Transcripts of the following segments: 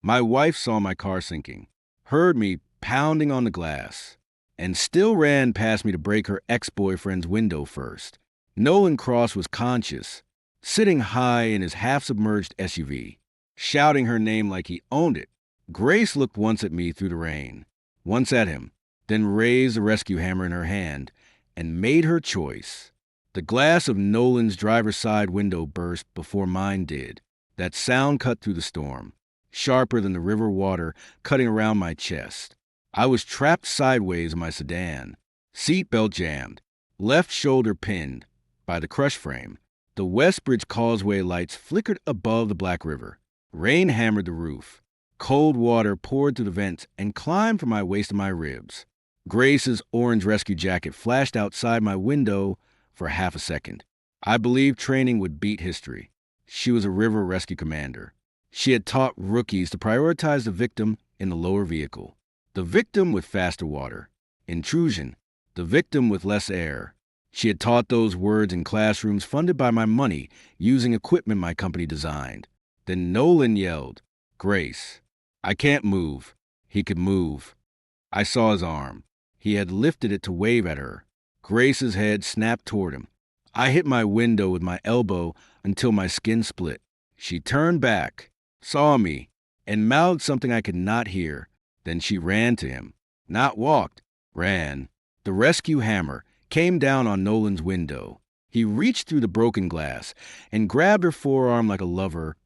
My wife saw my car sinking, heard me pounding on the glass, and still ran past me to break her ex-boyfriend's window first. Nolan Cross was conscious, sitting high in his half-submerged SUV, shouting her name like he owned it. Grace looked once at me through the rain, once at him, then raised the rescue hammer in her hand and made her choice. The glass of Nolan's driver's side window burst before mine did. That sound cut through the storm, sharper than the river water cutting around my chest. I was trapped sideways in my sedan, seatbelt jammed, left shoulder pinned by the crush frame. The Westbridge Causeway lights flickered above the Black River. Rain hammered the roof. Cold water poured through the vents and climbed from my waist to my ribs. Grace's orange rescue jacket flashed outside my window for half a second. I believed training would beat history. She was a river rescue commander. She had taught rookies to prioritize the victim in the lower vehicle. The victim with faster water. Intrusion. The victim with less air. She had taught those words in classrooms funded by my money using equipment my company designed. Then Nolan yelled, "Grace, I can't move." He could move. I saw his arm. He had lifted it to wave at her. Grace's head snapped toward him. I hit my window with my elbow until my skin split. She turned back, saw me, and mouthed something I could not hear. Then she ran to him. Not walked, ran. The rescue hammer came down on Nolan's window. He reached through the broken glass and grabbed her forearm like a lover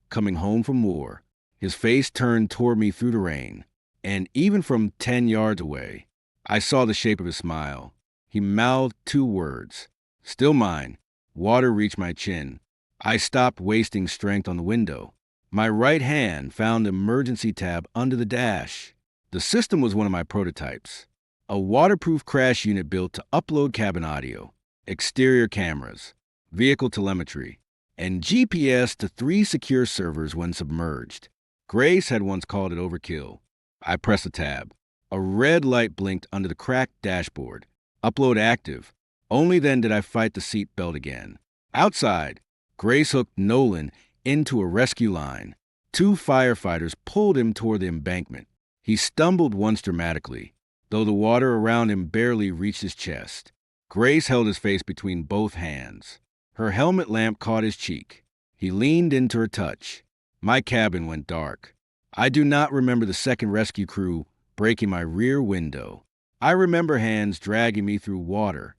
coming home from war. His face turned toward me through the rain, and even from 10 yards away, I saw the shape of his smile. He mouthed 2 words. Still mine. Water reached my chin. I stopped wasting strength on the window. My right hand found the emergency tab under the dash. The system was one of my prototypes. A waterproof crash unit built to upload cabin audio, exterior cameras, vehicle telemetry, and GPS to 3 secure servers when submerged. Grace had once called it overkill. I pressed a tab. A red light blinked under the cracked dashboard. Upload active. Only then did I fight the seat belt again. Outside, Grace hooked Nolan into a rescue line. 2 firefighters pulled him toward the embankment. He stumbled once dramatically, though the water around him barely reached his chest. Grace held his face between both hands. Her helmet lamp caught his cheek. He leaned into her touch. My cabin went dark. I do not remember the second rescue crew breaking my rear window. I remember hands dragging me through water.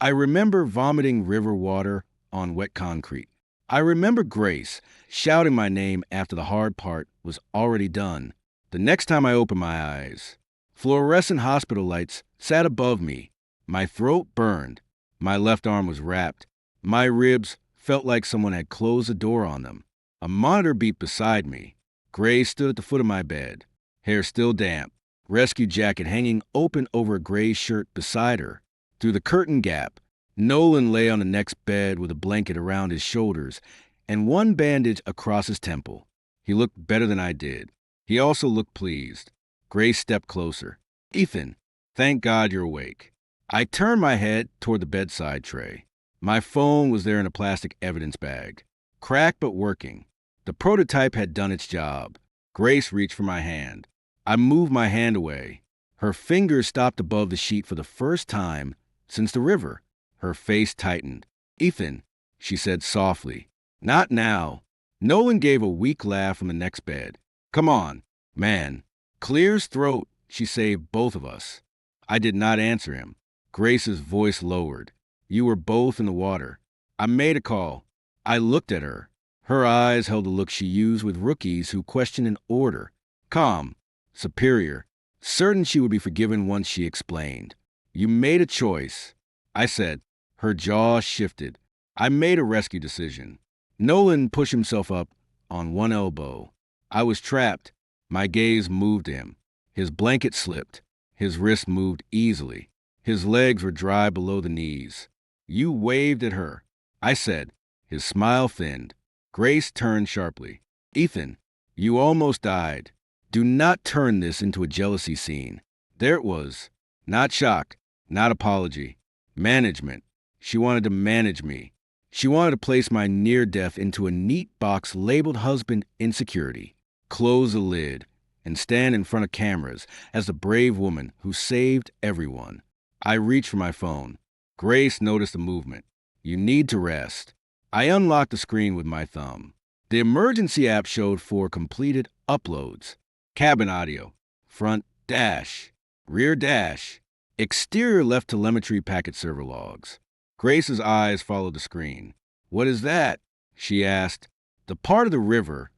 I remember vomiting river water on wet concrete. I remember Grace shouting my name after the hard part was already done. The next time I opened my eyes, fluorescent hospital lights sat above me. My throat burned. My left arm was wrapped. My ribs felt like someone had closed the door on them. A monitor beeped beside me. Grace stood at the foot of my bed, hair still damp, rescue jacket hanging open over a gray shirt beside her. Through the curtain gap, Nolan lay on the next bed with a blanket around his shoulders and 1 bandage across his temple. He looked better than I did. He also looked pleased. Grace stepped closer. "Ethan, thank God you're awake." I turned my head toward the bedside tray. My phone was there in a plastic evidence bag, cracked but working. The prototype had done its job. Grace reached for my hand. I moved my hand away. Her fingers stopped above the sheet for the first time since the river. Her face tightened. "Ethan," she said softly. "Not now." Nolan gave a weak laugh from the next bed. "Come on, man." Clear his throat. She saved both of us. I did not answer him. Grace's voice lowered. "You were both in the water. I made a call." I looked at her. Her eyes held the look she used with rookies who question an order. Calm, superior, certain she would be forgiven once she explained. "You made a choice." I said. Her jaw shifted. "I made a rescue decision." Nolan pushed himself up on 1 elbow. I was trapped. My gaze moved to him. His blanket slipped. His wrist moved easily. His legs were dry below the knees. "You waved at her," I said. His smile thinned. Grace turned sharply. "Ethan, you almost died. Do not turn this into a jealousy scene." There it was. Not shock, not apology. Management. She wanted to manage me. She wanted to place my near death into a neat box labeled husband insecurity. close the lid, and stand in front of cameras as the brave woman who saved everyone. I reached for my phone. Grace noticed the movement. You need to rest. I unlocked the screen with my thumb. The emergency app showed 4 completed uploads. Cabin audio, front dash, rear dash, exterior left telemetry packet server logs. Grace's eyes followed the screen. What is that? She asked. The part of the river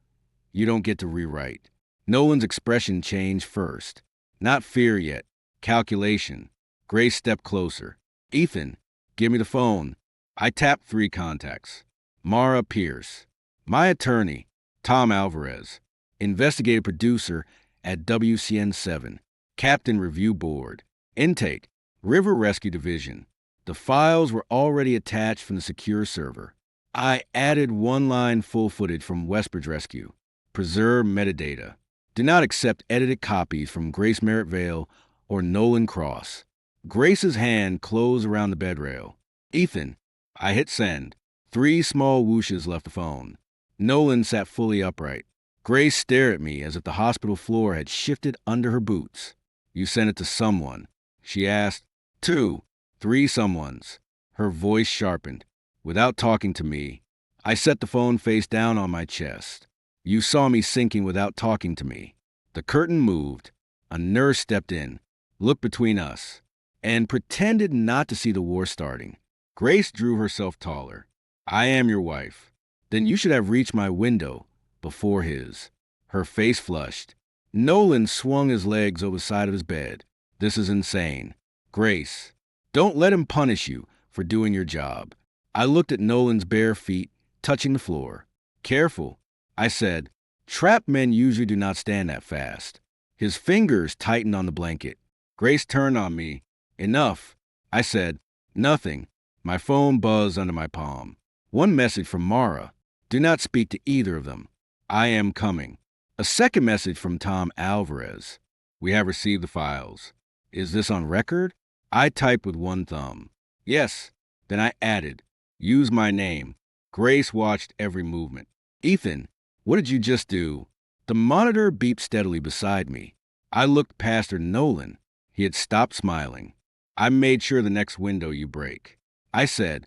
you don't get to rewrite. Nolan's expression changed first. Not fear yet. Calculation. Grace stepped closer. Ethan, give me the phone. I tapped 3 contacts. Mara Pierce. My attorney, Tom Alvarez. Investigative producer at WCN7. Captain Review Board. Intake. River Rescue Division. The files were already attached from the secure server. I added 1 line full footage from Westbridge Rescue. Preserve metadata. Do not accept edited copies from Grace Merritt Vale or Nolan Cross. Grace's hand closed around the bed rail. Ethan, I hit send. 3 small whooshes left the phone. Nolan sat fully upright. Grace stared at me as if the hospital floor had shifted under her boots. You sent it to someone, she asked. 2, 3 someones. Her voice sharpened. Without talking to me, I set the phone face down on my chest. You saw me sinking without talking to me. The curtain moved. A nurse stepped in, looked between us, and pretended not to see the war starting. Grace drew herself taller. I am your wife. Then you should have reached my window before his. Her face flushed. Nolan swung his legs over the side of his bed. This is insane. Grace, don't let him punish you for doing your job. I looked at Nolan's bare feet touching the floor. Careful, I said. Trapped men usually do not stand that fast. His fingers tightened on the blanket. Grace turned on me. Enough, I said. Nothing. My phone buzzed under my palm. 1 message from Mara. Do not speak to either of them. I am coming. A 2nd message from Tom Alvarez. We have received the files. Is this on record? I typed with 1 thumb. Yes. Then I added, use my name. Grace watched every movement. Ethan, what did you just do? The monitor beeped steadily beside me. I looked past her. Nolan. He had stopped smiling. I made sure the next window you break. I said,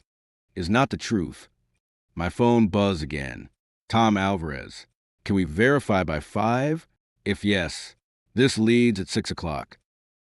is not the truth. My phone buzzed again. Tom Alvarez. Can we verify by 5? If yes, this leads at 6 o'clock.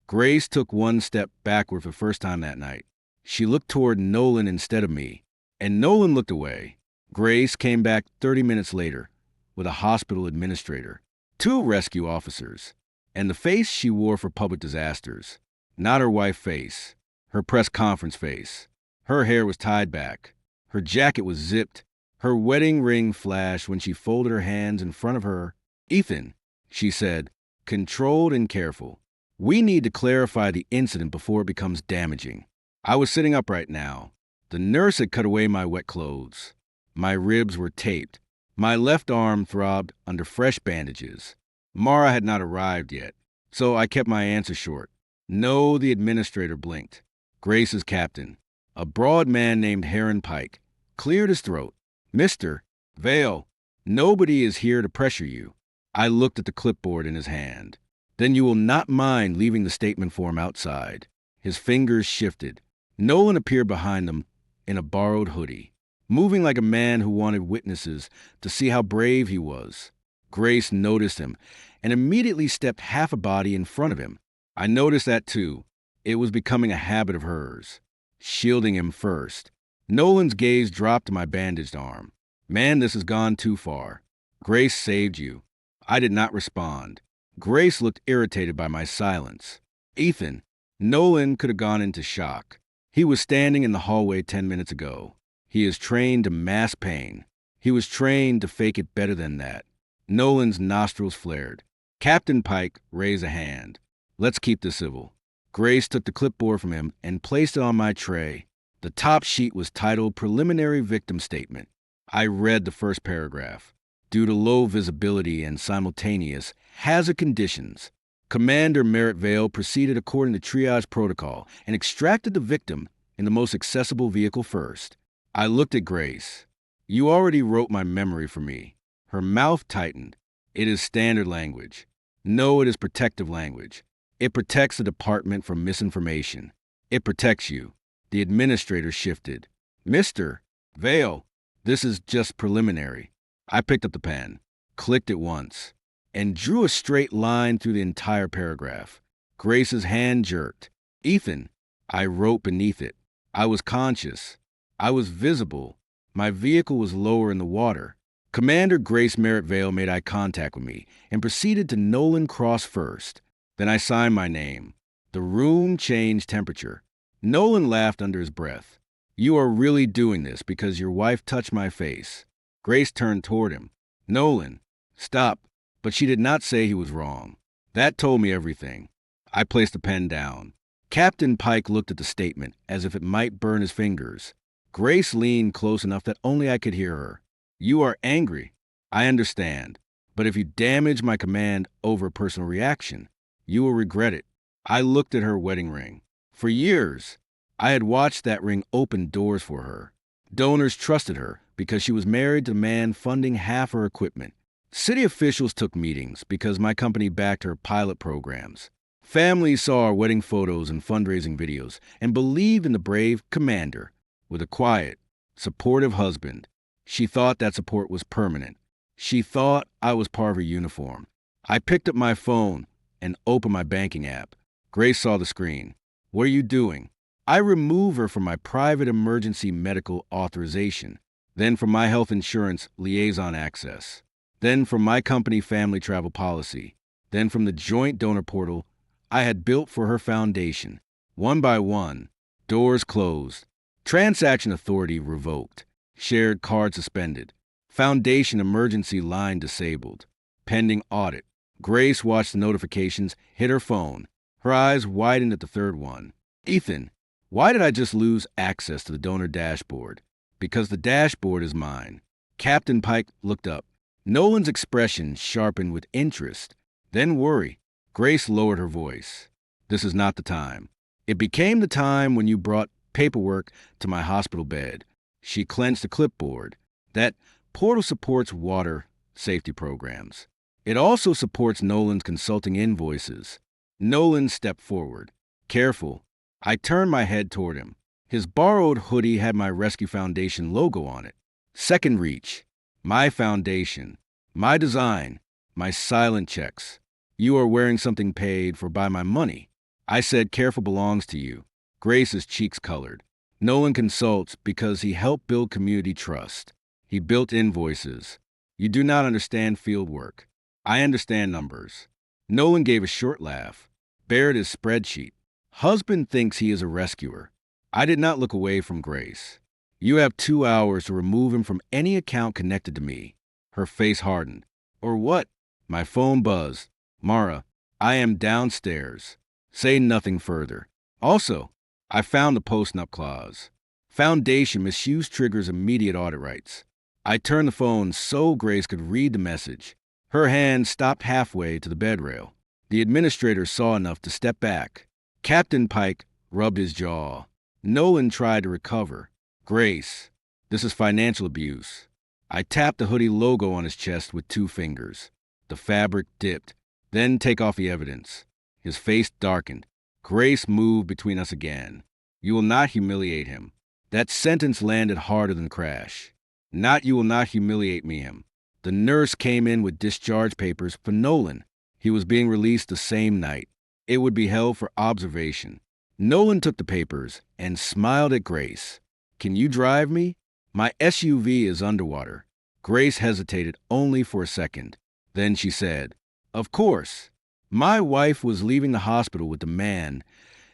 Grace took 1 step backward for the first time that night. She looked toward Nolan instead of me, and Nolan looked away. Grace came back 30 minutes later with a hospital administrator, 2 rescue officers, and the face she wore for public disasters. Not her wife face, her press conference face. Her hair was tied back. Her jacket was zipped. Her wedding ring flashed when she folded her hands in front of her. Ethan, she said, controlled and careful. We need to clarify the incident before it becomes damaging. I was sitting upright now. The nurse had cut away my wet clothes. My ribs were taped. My left arm throbbed under fresh bandages. Mara had not arrived yet, so I kept my answer short. No, the administrator blinked. Grace's captain, a broad man named Heron Pike, cleared his throat. Mr. Vale, nobody is here to pressure you. I looked at the clipboard in his hand. Then you will not mind leaving the statement form outside. His fingers shifted. Nolan appeared behind them in a borrowed hoodie, moving like a man who wanted witnesses to see how brave he was. Grace noticed him and immediately stepped half a body in front of him. I noticed that too. It was becoming a habit of hers. Shielding him first. Nolan's gaze dropped to my bandaged arm. Man, this has gone too far. Grace saved you. I did not respond. Grace looked irritated by my silence. Ethan, Nolan could have gone into shock. He was standing in the hallway 10 minutes ago. He is trained to mask pain. He was trained to fake it better than that. Nolan's nostrils flared. Captain Pike raised a hand. Let's keep this civil. Grace took the clipboard from him and placed it on my tray. The top sheet was titled Preliminary Victim Statement. I read the first paragraph. Due to low visibility and simultaneous hazard conditions, Commander Merritt Vale proceeded according to triage protocol and extracted the victim in the most accessible vehicle first. I looked at Grace. You already wrote my memory for me. Her mouth tightened. It is standard language. No, it is protective language. It protects the department from misinformation. It protects you. The administrator shifted. Mr. Vale, this is just preliminary. I picked up the pen, clicked it once, and drew a straight line through the entire paragraph. Grace's hand jerked. Ethan, I wrote beneath it. I was conscious. I was visible. My vehicle was lower in the water. Commander Grace Merritt Vale made eye contact with me and proceeded to Nolan Cross first. Then I signed my name. The room changed temperature. Nolan laughed under his breath. You are really doing this because your wife touched my face. Grace turned toward him. Nolan, stop. But she did not say he was wrong. That told me everything. I placed the pen down. Captain Pike looked at the statement as if it might burn his fingers. Grace leaned close enough that only I could hear her. You are angry. I understand. But if you damage my command over a personal reaction, you will regret it. I looked at her wedding ring. For years, I had watched that ring open doors for her. Donors trusted her because she was married to the man funding half her equipment. City officials took meetings because my company backed her pilot programs. Families saw our wedding photos and fundraising videos and believed in the brave commander with a quiet, supportive husband. She thought that support was permanent. She thought I was part of her uniform. I picked up my phone and opened my banking app. Grace saw the screen. What are you doing? I remove her from my private emergency medical authorization, then from my health insurance liaison access, then from my company family travel policy, then from the joint donor portal I had built for her foundation. One by one, doors closed, transaction authority revoked, shared card suspended, foundation emergency line disabled, pending audit. Grace watched the notifications hit her phone. Her eyes widened at the third one. Ethan, why did I just lose access to the donor dashboard? Because the dashboard is mine. Captain Pike looked up. Nolan's expression sharpened with interest, then worry. Grace lowered her voice. This is not the time. It became the time when you brought paperwork to my hospital bed. She clenched the clipboard. That portal supports water safety programs. It also supports Nolan's consulting invoices. Nolan stepped forward. Careful. I turned my head toward him. His borrowed hoodie had my Rescue Foundation logo on it. Second reach. My foundation. My design. My silent checks. You are wearing something paid for by my money. I said careful belongs to you. Grace's cheeks colored. Nolan consults because he helped build community trust. He built invoices. You do not understand field work. I understand numbers. Nolan gave a short laugh, bared his spreadsheet. Husband thinks he is a rescuer. I did not look away from Grace. You have 2 hours to remove him from any account connected to me. Her face hardened. Or what? My phone buzzed. Mara, I am downstairs. Say nothing further. Also, I found the post-nup clause. Foundation misuse triggers immediate audit rights. I turned the phone so Grace could read the message. Her hand stopped halfway to the bed rail. The administrator saw enough to step back. Captain Pike rubbed his jaw. Nolan tried to recover. Grace, this is financial abuse. I tapped the hoodie logo on his chest with 2 fingers. The fabric dipped. Then take off the evidence. His face darkened. Grace moved between us again. You will not humiliate him. That sentence landed harder than crash. Not you will not humiliate me him. The nurse came in with discharge papers for Nolan. He was being released the same night. It would be held for observation. Nolan took the papers and smiled at Grace. Can you drive me? My SUV is underwater. Grace hesitated only for a second. Then she said, Of course. My wife was leaving the hospital with the man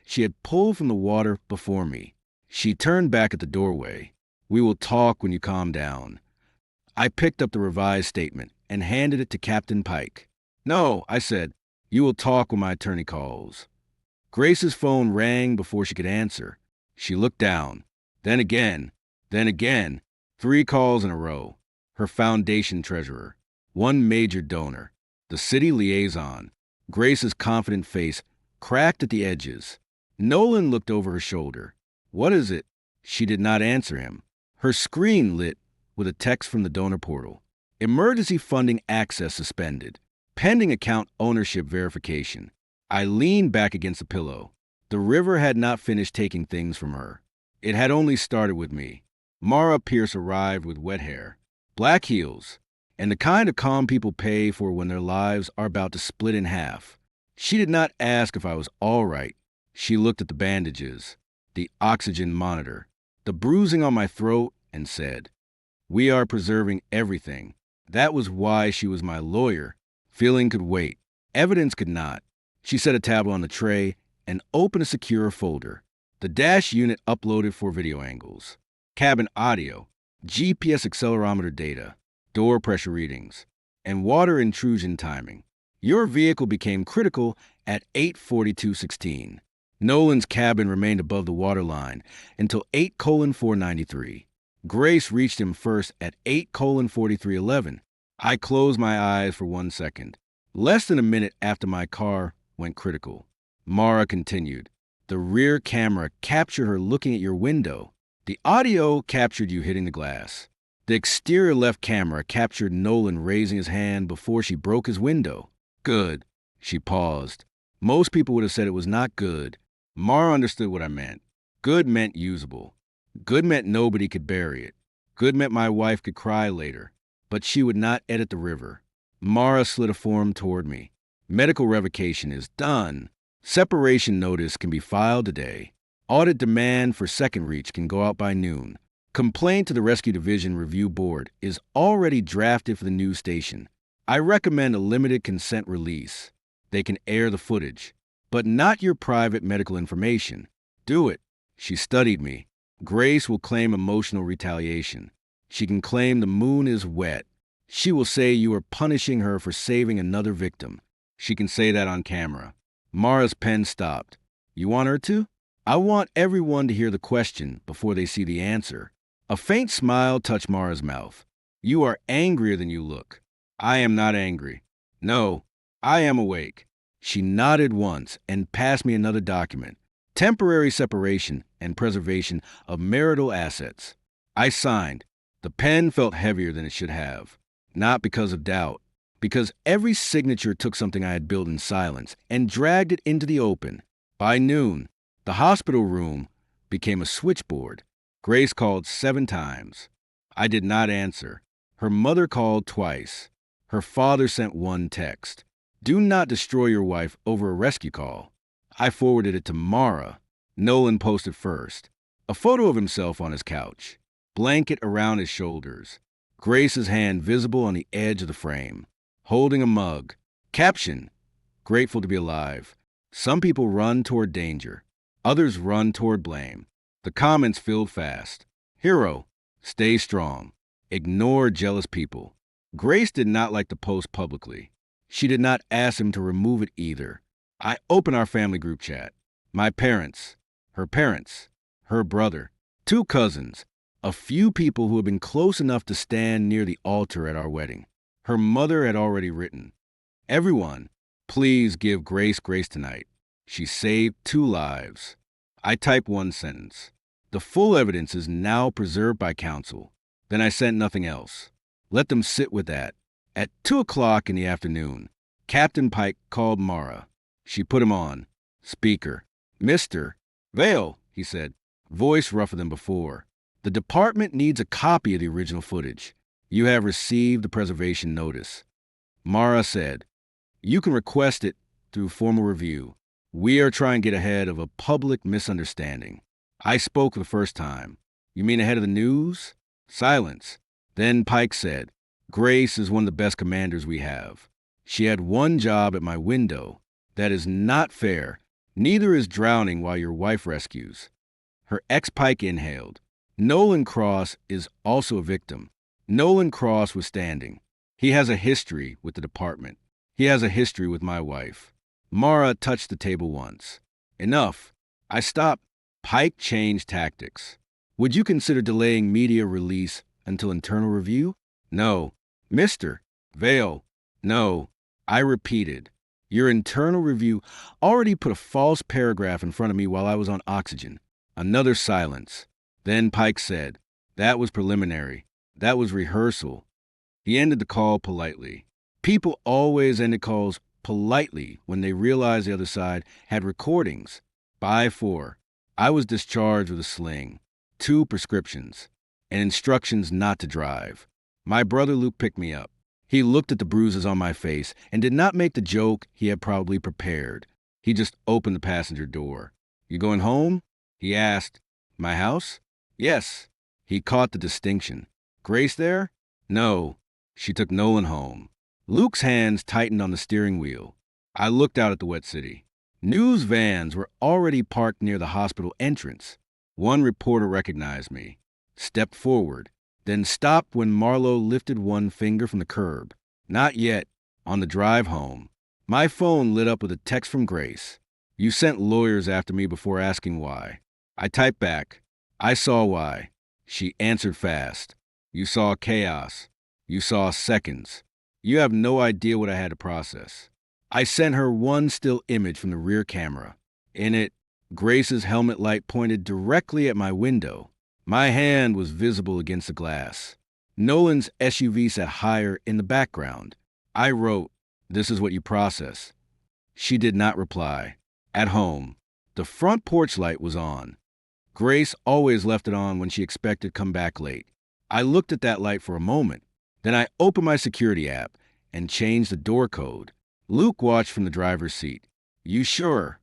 she had pulled from the water before me. She turned back at the doorway. We will talk when you calm down. I picked up the revised statement and handed it to Captain Pike. No, I said, you will talk when my attorney calls. Grace's phone rang before she could answer. She looked down. Then again. 3 calls in a row. Her foundation treasurer. 1 major donor. The city liaison. Grace's confident face cracked at the edges. Nolan looked over her shoulder. What is it? She did not answer him. Her screen lit with a text from the donor portal. Emergency funding access suspended. Pending account ownership verification. I leaned back against the pillow. The river had not finished taking things from her. It had only started with me. Mara Pierce arrived with wet hair, black heels, and the kind of calm people pay for when their lives are about to split in half. She did not ask if I was all right. She looked at the bandages, the oxygen monitor, the bruising on my throat, and said, "We are preserving everything." That was why she was my lawyer. Feeling could wait. Evidence could not. She set a tablet on the tray and opened a secure folder. The dash unit uploaded for video angles, cabin audio, GPS accelerometer data, door pressure readings, and water intrusion timing. Your vehicle became critical at 8:42:16. Nolan's cabin remained above the waterline until 8:493. Grace reached him first at 8:43:11. I closed my eyes for 1 second. Less than a minute after my car went critical. Mara continued. The rear camera captured her looking at your window. The audio captured you hitting the glass. The exterior left camera captured Nolan raising his hand before she broke his window. Good. She paused. Most people would have said it was not good. Mara understood what I meant. Good meant usable. Good meant nobody could bury it. Good meant my wife could cry later. But she would not edit the river. Mara slid a form toward me. Medical revocation is done. Separation notice can be filed today. Audit demand for second reach can go out by noon. Complaint to the Rescue Division Review Board is already drafted for the news station. I recommend a limited consent release. They can air the footage, but not your private medical information. Do it. She studied me. Grace will claim emotional retaliation. She can claim the moon is wet. She will say you are punishing her for saving another victim. She can say that on camera. Mara's pen stopped. You want her to? I want everyone to hear the question before they see the answer. A faint smile touched Mara's mouth. You are angrier than you look. I am not angry. No, I am awake. She nodded once and passed me another document. Temporary separation and preservation of marital assets. I signed. The pen felt heavier than it should have. Not because of doubt. Because every signature took something I had built in silence and dragged it into the open. By noon, the hospital room became a switchboard. Grace called 7 times. I did not answer. Her mother called twice. Her father sent 1 text. Do not destroy your wife over a rescue call. I forwarded it to Mara. Nolan posted first. A photo of himself on his couch. Blanket around his shoulders. Grace's hand visible on the edge of the frame. Holding a mug. Caption: grateful to be alive. Some people run toward danger. Others run toward blame. The comments filled fast. Hero, stay strong. Ignore jealous people. Grace did not like the post publicly. She did not ask him to remove it either. I opened our family group chat. My parents, her brother, 2 cousins, a few people who had been close enough to stand near the altar at our wedding. Her mother had already written, everyone, please give Grace grace tonight. She saved 2 lives. I typed 1 sentence. The full evidence is now preserved by counsel. Then I sent nothing else. Let them sit with that. At 2:00 in the afternoon, Captain Pike called Mara. She put him on. Speaker. Mr. Vale, he said, voice rougher than before. The department needs a copy of the original footage. You have received the preservation notice. Mara said, you can request it through formal review. We are trying to get ahead of a public misunderstanding. I spoke for the first time. You mean ahead of the news? Silence. Then Pike said, Grace is one of the best commanders we have. She had 1 job at my window. That is not fair. Neither is drowning while your wife rescues. Her ex-Pike inhaled. Nolan Cross is also a victim. Nolan Cross was standing. He has a history with the department. He has a history with my wife. Mara touched the table once. Enough. I stopped. Pike changed tactics. Would you consider delaying media release until internal review? No. Mr. Vale. No. I repeated. Your internal review already put a false paragraph in front of me while I was on oxygen. Another silence. Then Pike said, that was preliminary. That was rehearsal. He ended the call politely. People always ended calls politely when they realized the other side had recordings. By 4, I was discharged with a sling, 2 prescriptions, and instructions not to drive. My brother Luke picked me up. He looked at the bruises on my face and did not make the joke he had probably prepared. He just opened the passenger door. "You going home?" he asked. "My house?" "Yes." He caught the distinction. "Grace there?" "No. She took Nolan home." Luke's hands tightened on the steering wheel. I looked out at the wet city. News vans were already parked near the hospital entrance. One reporter recognized me, stepped forward, then stopped when Marlowe lifted one finger from the curb. "Not yet." On the drive home, my phone lit up with a text from Grace. "You sent lawyers after me before asking why." I typed back, "I saw why." She answered fast. "You saw chaos. You saw seconds. You have no idea what I had to process." I sent her one still image from the rear camera. In it, Grace's helmet light pointed directly at my window. My hand was visible against the glass. Nolan's SUV sat higher in the background. I wrote, "This is what you process." She did not reply. At home, the front porch light was on. Grace always left it on when she expected to come back late. I looked at that light for a moment. Then I opened my security app and changed the door code. Luke watched from the driver's seat. "You sure?"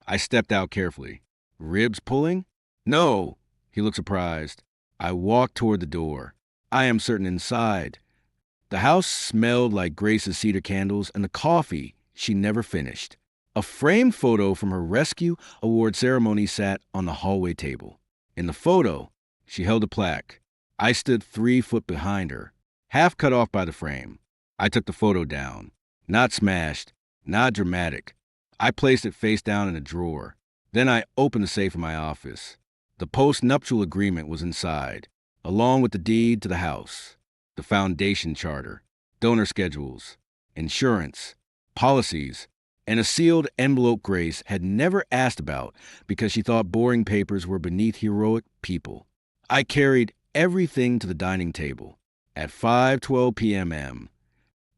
I stepped out carefully. "Ribs pulling?" "No." He looked surprised. I walked toward the door. I am certain inside. The house smelled like Grace's cedar candles and the coffee she never finished. A framed photo from her rescue award ceremony sat on the hallway table. In the photo, she held a plaque. I stood 3 foot behind her, half cut off by the frame. I took the photo down. Not smashed, not dramatic. I placed it face down in a drawer. Then I opened the safe in my office. The post-nuptial agreement was inside, along with the deed to the house, the foundation charter, donor schedules, insurance, policies, and a sealed envelope Grace had never asked about because she thought boring papers were beneath heroic people. I carried everything to the dining table. At 5:12 p.m.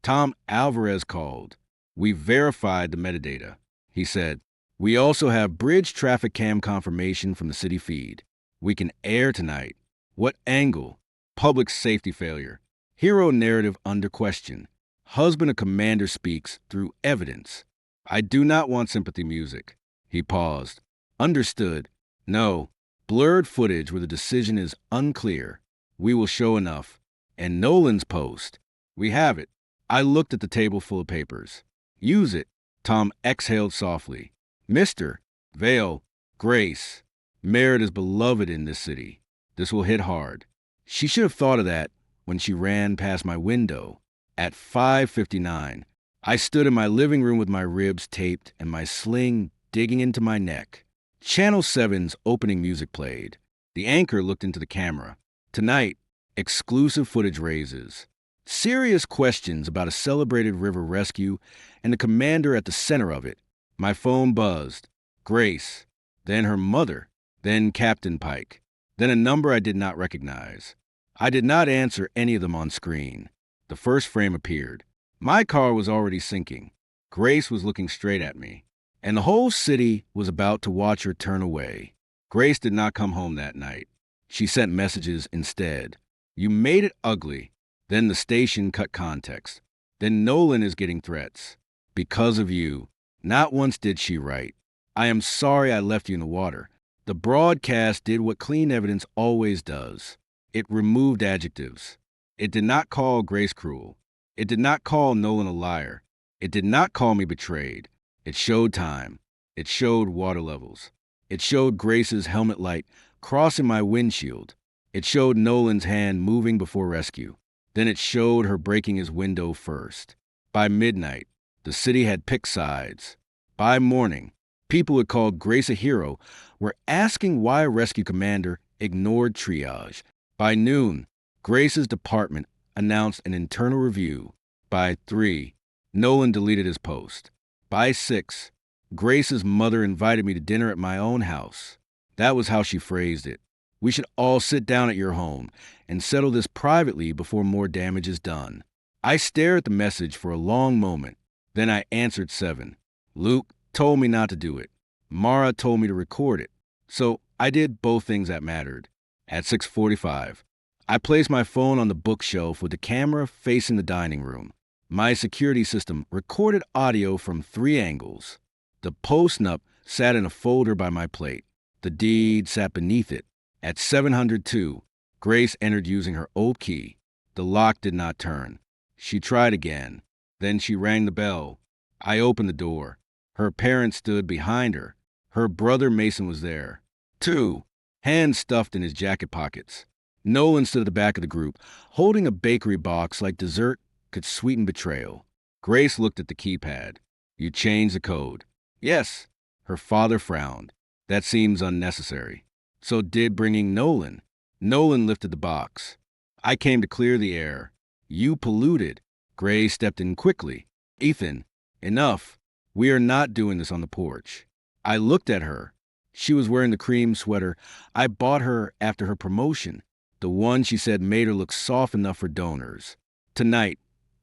Tom Alvarez called. "We verified the metadata," he said. "We also have bridge traffic cam confirmation from the city feed. We can air tonight." "What angle?" "Public safety failure. Hero narrative under question. Husband of commander speaks through evidence." "I do not want sympathy music." He paused. "Understood." "No. Blurred footage where the decision is unclear. We will show enough." "And Nolan's post." "We have it." I looked at the table full of papers. "Use it." Tom exhaled softly. "Mr. Vale, Grace. Merit is beloved in this city. This will hit hard." She should have thought of that when she ran past my window. At 5:59, I stood in my living room with my ribs taped and my sling digging into my neck. Channel 7's opening music played. The anchor looked into the camera. Tonight, exclusive footage raises serious questions about a celebrated river rescue and the commander at the center of it. My phone buzzed. Grace, then her mother, then Captain Pike, then a number I did not recognize. I did not answer any of them on screen. The first frame appeared. My car was already sinking. Grace was looking straight at me, and the whole city was about to watch her turn away. Grace did not come home that night. She sent messages instead. "You made it ugly." Then the station cut context. "Then Nolan is getting threats. Because of you." Not once did she write, "I am sorry I left you in the water." The broadcast did what clean evidence always does. It removed adjectives. It did not call Grace cruel. It did not call Nolan a liar. It did not call me betrayed. It showed time. It showed water levels. It showed Grace's helmet light crossing my windshield. It showed Nolan's hand moving before rescue. Then it showed her breaking his window first. By midnight, the city had picked sides. By morning, people who had called Grace a hero were asking why a rescue commander ignored triage. By noon, Grace's department announced an internal review. By 3, Nolan deleted his post. By 6, Grace's mother invited me to dinner at my own house. That was how she phrased it. "We should all sit down at your home and settle this privately before more damage is done." I stared at the message for a long moment. Then I answered 7. Luke told me not to do it. Mara told me to record it. So I did both things that mattered. At 6:45, I placed my phone on the bookshelf with the camera facing the dining room. My security system recorded audio from 3 angles. The post-nup sat in a folder by my plate. The deed sat beneath it. At 702, Grace entered using her old key. The lock did not turn. She tried again. Then she rang the bell. I opened the door. Her parents stood behind her. Her brother Mason was there, too, hands stuffed in his jacket pockets. Nolan stood at the back of the group, holding a bakery box like dessert could sweeten betrayal. Grace looked at the keypad. You changed the code. Yes. Her father frowned. That seems unnecessary. So did bringing Nolan. Nolan lifted the box. I came to clear the air. You polluted. Grace stepped in quickly. Ethan, enough. We are not doing this on the porch. I looked at her. She was wearing the cream sweater I bought her after her promotion, the one she said made her look soft enough for donors. Tonight,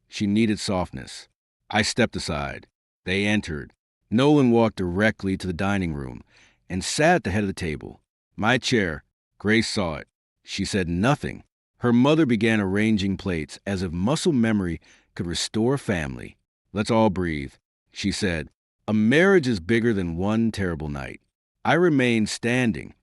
she needed softness. I stepped aside. They entered. Nolan walked directly to the dining room and sat at the head of the table. My chair. Grace saw it. She said nothing. Her mother began arranging plates as if muscle memory could restore family. Let's all breathe, she said. A marriage is bigger than one terrible night. I remained standing.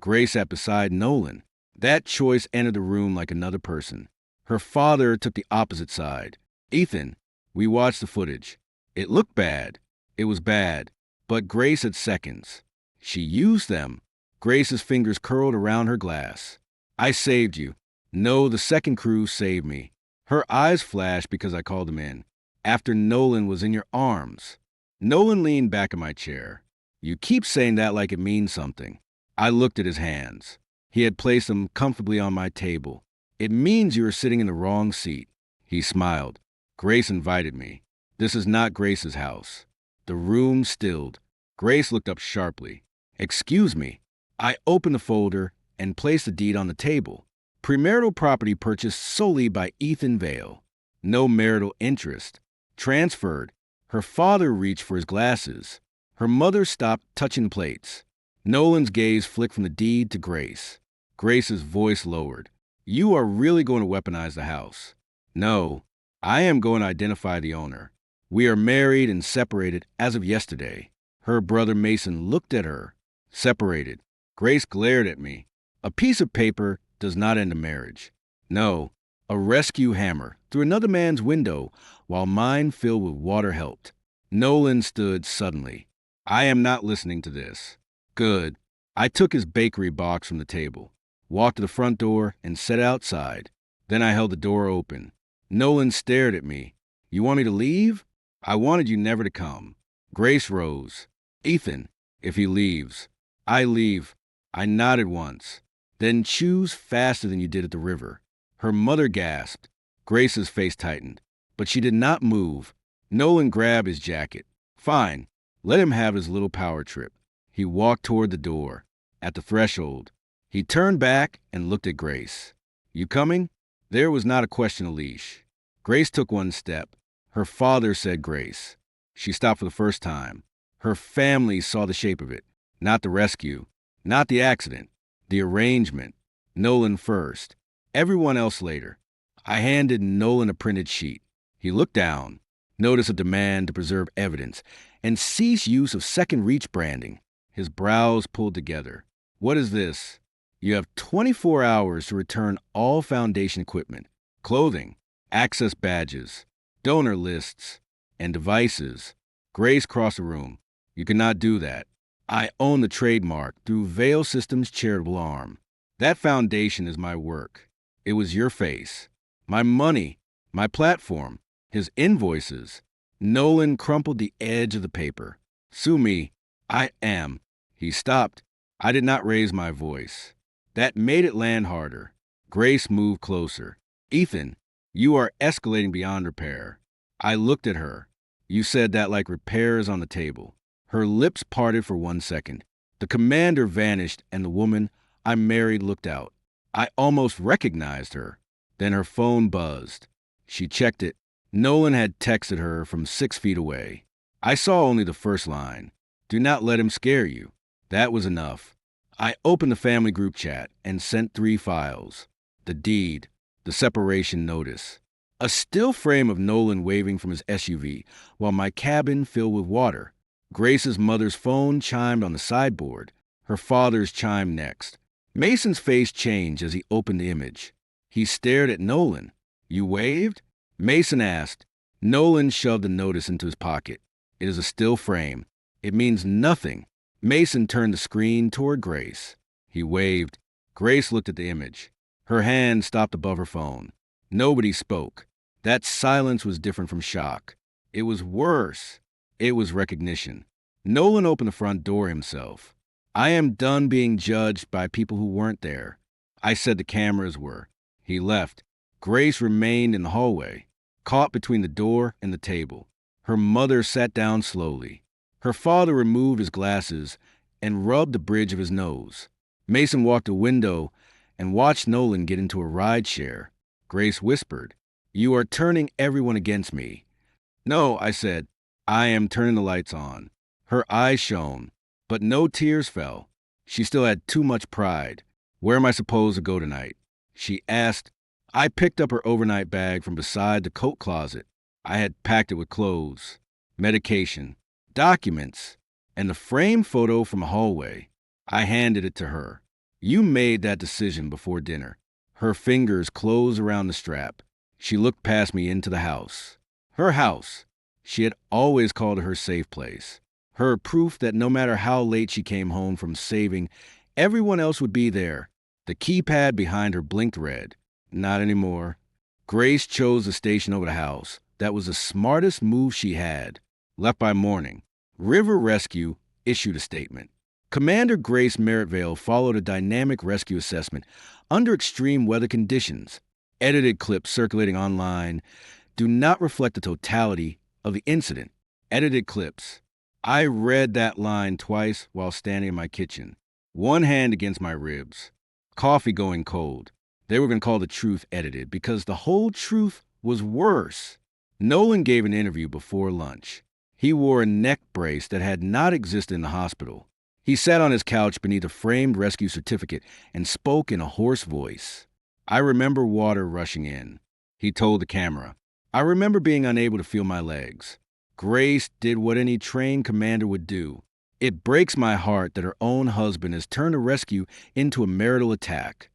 Grace sat beside Nolan. That choice entered the room like another person. Her father took the opposite side. Ethan, we watched the footage. It looked bad. It was bad. But Grace had seconds. She used them. Grace's fingers curled around her glass. I saved you. No, the second crew saved me. Her eyes flashed because I called them in. After Nolan was in your arms. Nolan leaned back in my chair. You keep saying that like it means something. I looked at his hands. He had placed them comfortably on my table. It means you are sitting in the wrong seat. He smiled. Grace invited me. This is not Grace's house. The room stilled. Grace looked up sharply. Excuse me. I opened the folder and placed the deed on the table. Premarital property purchased solely by Ethan Vale. No marital interest. Transferred. Her father reached for his glasses. Her mother stopped touching plates. Nolan's gaze flicked from the deed to Grace. Grace's voice lowered. You are really going to weaponize the house. No, I am going to identify the owner. We are married and separated as of yesterday. Her brother Mason looked at her. Separated. Grace glared at me. A piece of paper does not end a marriage. No, a rescue hammer through another man's window while mine filled with water helped. Nolan stood suddenly. I am not listening to this. Good. I took his bakery box from the table, walked to the front door, and sat outside. Then I held the door open. Nolan stared at me. You want me to leave? I wanted you never to come. Grace rose. Ethan, if he leaves. I leave. I nodded once. Then choose faster than you did at the river. Her mother gasped. Grace's face tightened, but she did not move. Nolan grabbed his jacket. Fine. Let him have his little power trip. He walked toward the door. At the threshold, he turned back and looked at Grace. You coming? There was not a question of leash. Grace took one step. Her father said grace. She stopped for the first time. Her family saw the shape of it. Not the rescue. Not the accident. The arrangement. Nolan first. Everyone else later. I handed Nolan a printed sheet. He looked down, noticed a demand to preserve evidence, and cease use of second reach branding. His brows pulled together. What is this? You have 24 hours to return all foundation equipment, clothing, access badges, donor lists, and devices. Grace crossed the room. You cannot do that. I own the trademark through Vale Systems' charitable arm. That foundation is my work. It was your face. My money, my platform, his invoices. Nolan crumpled the edge of the paper. Sue me. I am. He stopped. I did not raise my voice. That made it land harder. Grace moved closer. Ethan, you are escalating beyond repair. I looked at her. You said that like repairs on the table. Her lips parted for 1 second. The commander vanished and the woman I married looked out. I almost recognized her. Then her phone buzzed. She checked it. Nolan had texted her from 6 feet away. I saw only the first line. Do not let him scare you. That was enough. I opened the family group chat and sent 3 files. The deed, the separation notice, a still frame of Nolan waving from his SUV while my cabin filled with water. Grace's mother's phone chimed on the sideboard. Her father's chimed next. Mason's face changed as he opened the image. He stared at Nolan. You waved? Mason asked. Nolan shoved the notice into his pocket. It is a still frame. It means nothing. Mason turned the screen toward Grace. He waved. Grace looked at the image. Her hand stopped above her phone. Nobody spoke. That silence was different from shock. It was worse. It was recognition. Nolan opened the front door himself. I am done being judged by people who weren't there. I said the cameras were. He left. Grace remained in the hallway, caught between the door and the table. Her mother sat down slowly. Her father removed his glasses and rubbed the bridge of his nose. Mason walked to a window and watched Nolan get into a ride share. Grace whispered, You are turning everyone against me. No, I said, I am turning the lights on. Her eyes shone, but no tears fell. She still had too much pride. Where am I supposed to go tonight? She asked. I picked up her overnight bag from beside the coat closet. I had packed it with clothes, medication, documents, and the framed photo from a hallway. I handed it to her. You made that decision before dinner. Her fingers closed around the strap. She looked past me into the house. Her house. She had always called it her safe place. Her proof that no matter how late she came home from saving, everyone else would be there. The keypad behind her blinked red. Not anymore. Grace chose the station over the house. That was the smartest move she had. Left by morning. River Rescue issued a statement. Commander Grace Merrittvale followed a dynamic rescue assessment under extreme weather conditions. Edited clips circulating online do not reflect the totality of the incident. Edited clips. I read that line twice while standing in my kitchen, one hand against my ribs, coffee going cold. They were going to call the truth edited because the whole truth was worse. Nolan gave an interview before lunch. He wore a neck brace that had not existed in the hospital. He sat on his couch beneath a framed rescue certificate and spoke in a hoarse voice. I remember water rushing in. He told the camera. I remember being unable to feel my legs. Grace did what any trained commander would do. It breaks my heart that her own husband has turned a rescue into a marital attack.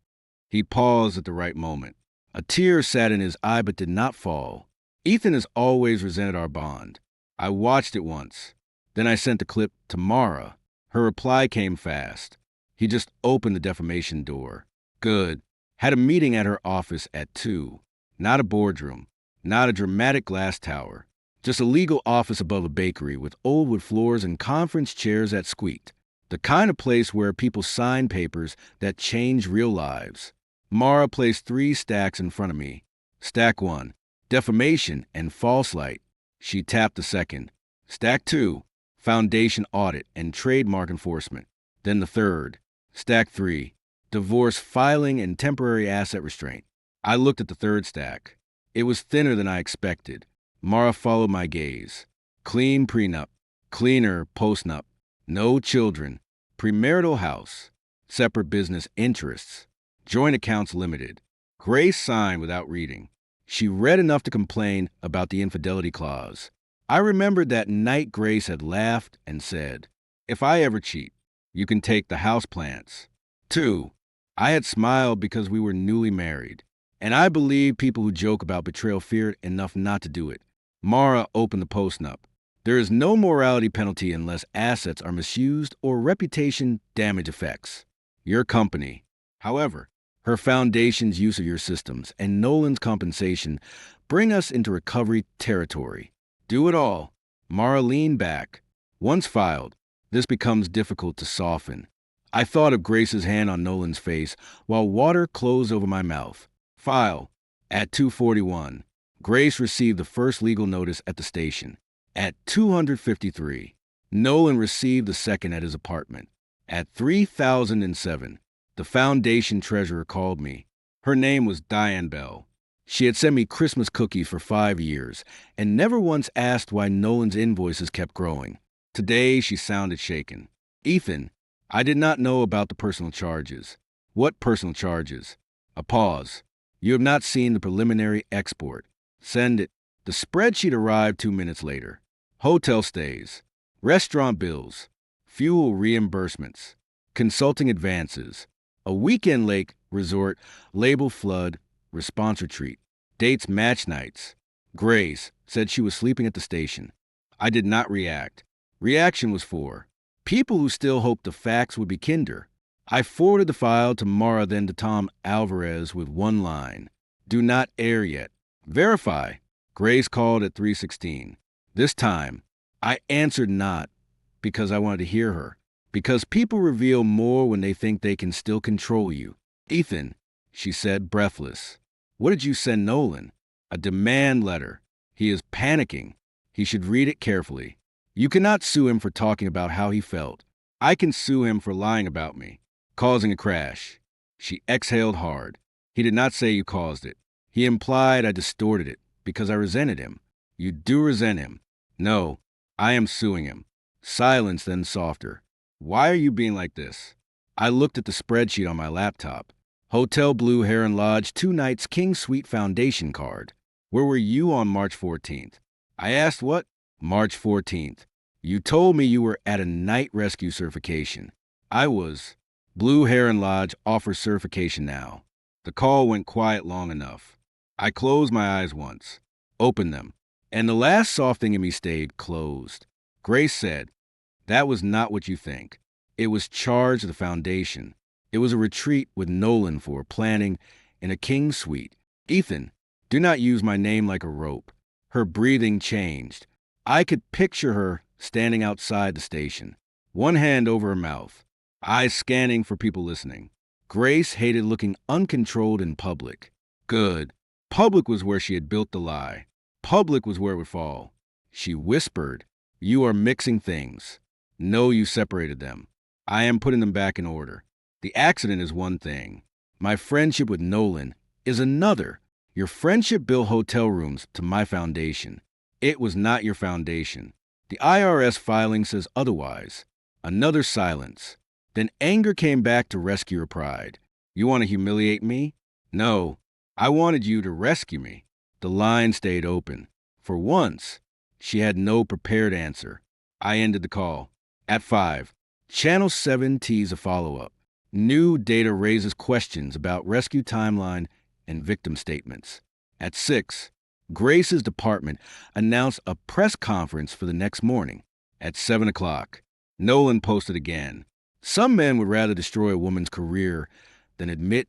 He paused at the right moment. A tear sat in his eye but did not fall. Ethan has always resented our bond. I watched it once. Then I sent the clip to Mara. Her reply came fast. He just opened the defamation door. Good. Had a meeting at her office at 2. Not a boardroom. Not a dramatic glass tower. Just a legal office above a bakery with old wood floors and conference chairs that squeaked. The kind of place where people sign papers that change real lives. Mara placed 3 stacks in front of me. Stack 1, defamation and false light. She tapped the second. Stack 2, foundation audit and trademark enforcement. Then the third. Stack 3, divorce filing and temporary asset restraint. I looked at the third stack. It was thinner than I expected. Mara followed my gaze. Clean prenup. Cleaner postnup. No children. Premarital house. Separate business interests. Joint accounts limited. Grace signed without reading. She read enough to complain about the infidelity clause. I remembered that night Grace had laughed and said, If I ever cheat, you can take the houseplants. 2. I had smiled because we were newly married. And I believe people who joke about betrayal feared enough not to do it. Mara opened the postnup. There is no morality penalty unless assets are misused or reputation damage effects. Your company. However, her foundation's use of your systems and Nolan's compensation bring us into recovery territory. Do it all. Mara leaned back. Once filed, this becomes difficult to soften. I thought of Grace's hand on Nolan's face while water closed over my mouth. File. At 2:41, Grace received the first legal notice at the station. At 2:53, Nolan received the second at his apartment. At 3,007, the foundation treasurer called me. Her name was Diane Bell. She had sent me Christmas cookies for 5 years and never once asked why Nolan's invoices kept growing. Today, she sounded shaken. Ethan, I did not know about the personal charges. What personal charges? A pause. You have not seen the preliminary export. Send it. The spreadsheet arrived 2 minutes later. Hotel stays, restaurant bills, fuel reimbursements, consulting advances, a weekend lake resort, label flood, response retreat, dates match nights. Grace said she was sleeping at the station. I did not react. Reaction was for people who still hoped the facts would be kinder. I forwarded the file to Mara, then to Tom Alvarez with one line. Do not air yet. Verify. Grace called at 3:16. This time, I answered not because I wanted to hear her. Because people reveal more when they think they can still control you. Ethan, she said, breathless. What did you send Nolan? A demand letter. He is panicking. He should read it carefully. You cannot sue him for talking about how he felt. I can sue him for lying about me, causing a crash. She exhaled hard. He did not say you caused it. He implied I distorted it because I resented him. You do resent him. No, I am suing him. Silence, then softer. Why are you being like this? I looked at the spreadsheet on my laptop. Hotel Blue Heron Lodge 2 nights King Suite Foundation card. Where were you on March 14th? I asked what? March 14th. You told me you were at a night rescue certification. I was. Blue Heron Lodge offers certification now. The call went quiet long enough. I closed my eyes once, opened them, and the last soft thing in me stayed closed. Grace said, that was not what you think. It was charged to the foundation. It was a retreat with Nolan for planning in a king suite. Ethan, do not use my name like a rope. Her breathing changed. I could picture her standing outside the station, one hand over her mouth, eyes scanning for people listening. Grace hated looking uncontrolled in public. Good. Public was where she had built the lie. Public was where it would fall. She whispered, you are mixing things. No, you separated them. I am putting them back in order. The accident is one thing. My friendship with Nolan is another. Your friendship built hotel rooms to my foundation. It was not your foundation. The IRS filing says otherwise. Another silence. Then anger came back to rescue her pride. You want to humiliate me? No, I wanted you to rescue me. The line stayed open. For once, she had no prepared answer. I ended the call. At 5, Channel 7 teased a follow-up. New data raises questions about rescue timeline and victim statements. At 6, Grace's department announced a press conference for the next morning. At 7 o'clock, Nolan posted again. Some men would rather destroy a woman's career than admit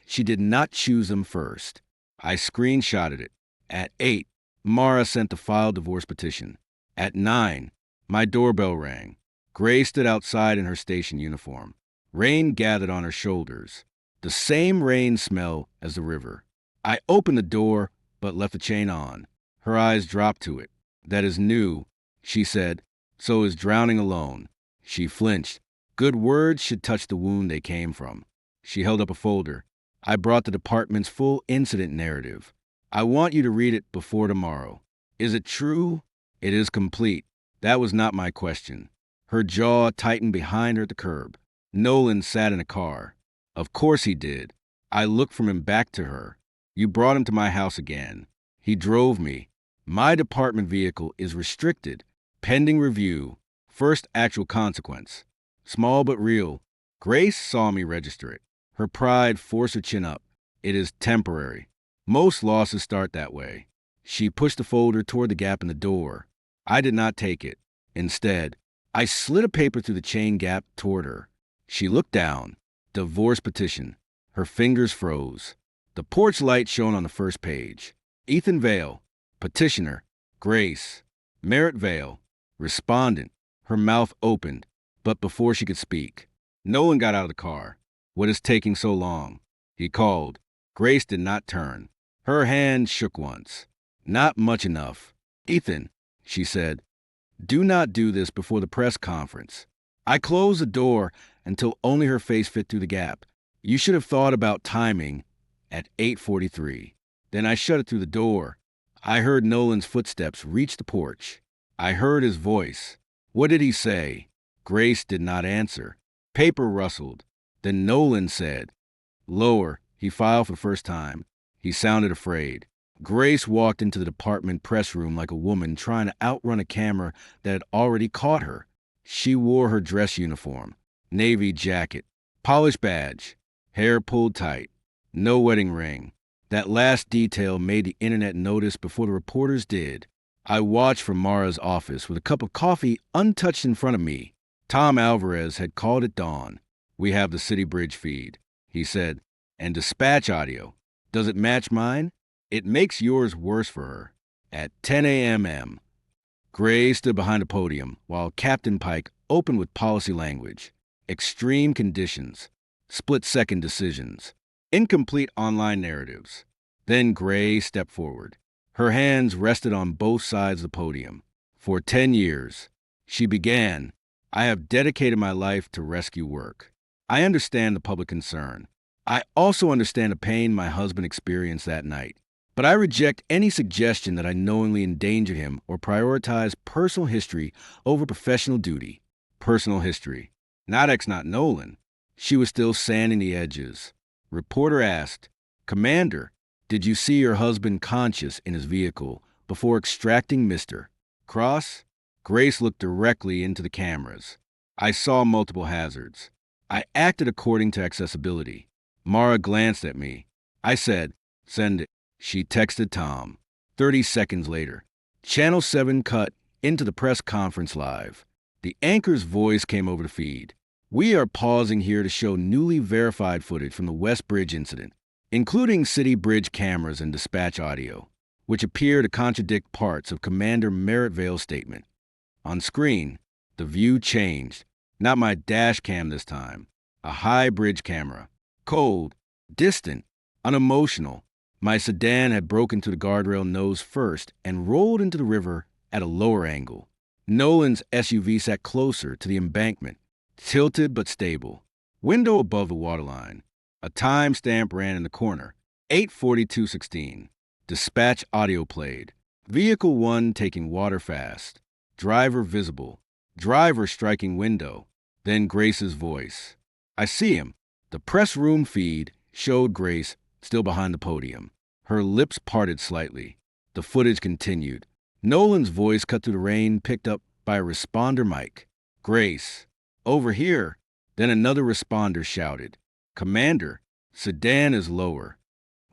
she did not choose them first. I screenshotted it. At 8, Mara sent the filed divorce petition. At 9, my doorbell rang. Grace stood outside in her station uniform. Rain gathered on her shoulders. The same rain smell as the river. I opened the door, but left the chain on. Her eyes dropped to it. That is new, she said. So is drowning alone. She flinched. Good words should touch the wound they came from. She held up a folder. I brought the department's full incident narrative. I want you to read it before tomorrow. Is it true? It is complete. That was not my question. Her jaw tightened behind her at the curb. Nolan sat in a car. Of course he did. I looked from him back to her. You brought him to my house again. He drove me. My department vehicle is restricted. Pending review. First actual consequence. Small but real. Grace saw me register it. Her pride forced her chin up. It is temporary. Most losses start that way. She pushed the folder toward the gap in the door. I did not take it. Instead, I slid a paper through the chain gap toward her. She looked down. Divorce petition. Her fingers froze. The porch light shone on the first page. Ethan Vale, petitioner. Grace. Merritt Vale, respondent. Her mouth opened, but before she could speak, Nolan got out of the car. What is taking so long? He called. Grace did not turn. Her hand shook once. Not much enough. Ethan, she said, do not do this before the press conference. I closed the door until only her face fit through the gap. You should have thought about timing at 8:43. Then I shut it through the door. I heard Nolan's footsteps reach the porch. I heard his voice. What did he say? Grace did not answer. Paper rustled. Then Nolan said, "Lower." He filed for the first time. He sounded afraid. Grace walked into the department press room like a woman trying to outrun a camera that had already caught her. She wore her dress uniform, navy jacket, polished badge, hair pulled tight, no wedding ring. That last detail made the internet notice before the reporters did. I watched from Mara's office with a cup of coffee untouched in front of me. Tom Alvarez had called at dawn. "We have the City Bridge feed," he said, "and dispatch audio. Does it match mine? It makes yours worse for her." At 10 a.m. Gray stood behind a podium while Captain Pike opened with policy language. Extreme conditions, split-second decisions, incomplete online narratives. Then Gray stepped forward. Her hands rested on both sides of the podium. "For 10 years," she began, "I have dedicated my life to rescue work. I understand the public concern. I also understand the pain my husband experienced that night. But I reject any suggestion that I knowingly endangered him or prioritize personal history over professional duty." Personal history. Not Nolan. She was still sanding the edges. Reporter asked, "Commander, did you see your husband conscious in his vehicle before extracting Mr. Cross?" Grace looked directly into the cameras. "I saw multiple hazards. I acted according to accessibility." Mara glanced at me. I said, "Send it." She texted Tom. 30 seconds later, Channel 7 cut into the press conference live. The anchor's voice came over the feed. "We are pausing here to show newly verified footage from the West Bridge incident, including city bridge cameras and dispatch audio, which appear to contradict parts of Commander Merrittvale's statement." On screen, the view changed. Not my dash cam this time. A high bridge camera. Cold, distant, unemotional. My sedan had broken to the guardrail nose first and rolled into the river at a lower angle. Nolan's SUV sat closer to the embankment, tilted but stable. Window above the waterline. A timestamp ran in the corner. 8:42:16. Dispatch audio played. Vehicle 1 taking water fast. Driver visible. Driver striking window. Then Grace's voice. "I see him." The press room feed showed Grace still behind the podium. Her lips parted slightly. The footage continued. Nolan's voice cut through the rain, picked up by a responder mic. "Grace, over here." Then another responder shouted, "Commander, sedan is lower."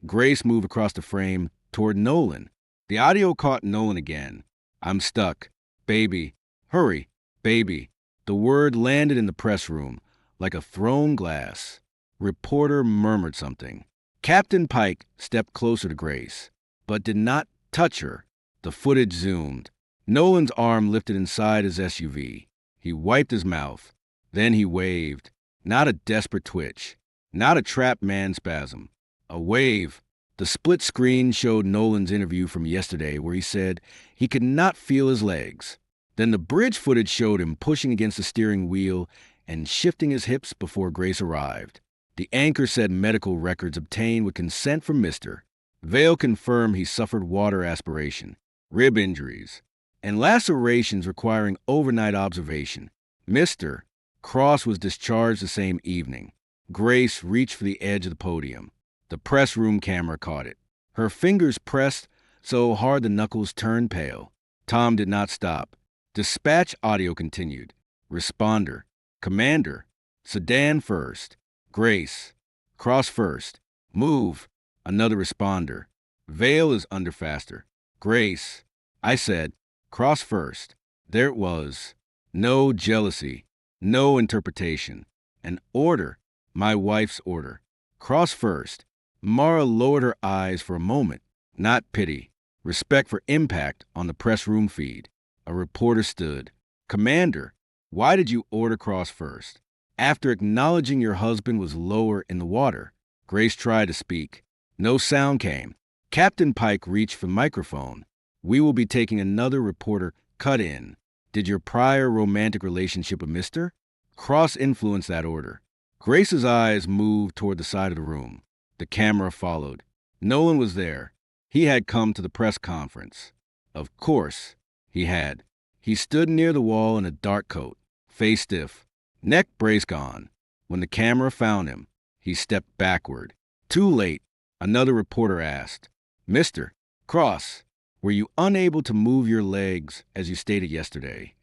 Grace moved across the frame toward Nolan. The audio caught Nolan again. "I'm stuck. Baby. Hurry, baby." The word landed in the press room like a thrown glass. Reporter murmured something. Captain Pike stepped closer to Grace, but did not touch her. The footage zoomed. Nolan's arm lifted inside his SUV. He wiped his mouth. Then he waved. Not a desperate twitch. Not a trapped man spasm. A wave. The split screen showed Nolan's interview from yesterday where he said he could not feel his legs. Then the bridge footage showed him pushing against the steering wheel and shifting his hips before Grace arrived. The anchor said medical records obtained with consent from Mr. Vale confirmed he suffered water aspiration, rib injuries, and lacerations requiring overnight observation. Mr. Cross was discharged the same evening. Grace reached for the edge of the podium. The press room camera caught it. Her fingers pressed so hard the knuckles turned pale. Tom did not stop. Dispatch audio continued. Responder. Commander. Sedan first. Grace. Cross first. Move. Another responder. Vale is under faster. Grace. I said, cross first. There it was. No jealousy. No interpretation. An order. My wife's order. Cross first. Mara lowered her eyes for a moment. Not pity. Respect for impact on the press room feed. A reporter stood. Commander, why did you order cross first? After acknowledging your husband was lower in the water. Grace tried to speak. No sound came. Captain Pike reached for the microphone. We will be taking another reporter cut in. Did your prior romantic relationship with Mr. Cross influence that order? Grace's eyes moved toward the side of the room. The camera followed. Nolan was there. He had come to the press conference. Of course, he had. He stood near the wall in a dark coat, face stiff, neck brace gone. When the camera found him, he stepped backward. Too late, another reporter asked, "Mr. Cross, were you unable to move your legs as you stated yesterday?"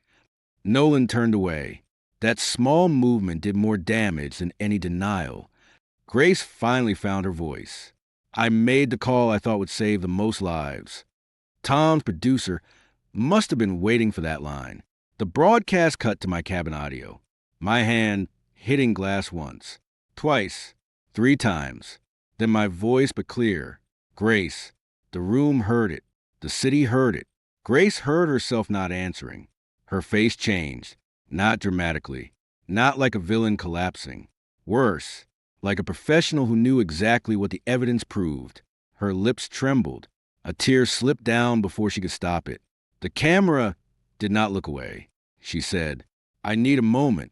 Nolan turned away. That small movement did more damage than any denial. Grace finally found her voice. "I made the call I thought would save the most lives." Tom's producer must have been waiting for that line. The broadcast cut to my cabin audio. My hand hitting glass once, twice, 3 times. Then my voice but clear. "Grace." The room heard it. The city heard it. Grace heard herself not answering. Her face changed. Not dramatically. Not like a villain collapsing. Worse, like a professional who knew exactly what the evidence proved. Her lips trembled. A tear slipped down before she could stop it. The camera did not look away. She said, "I need a moment."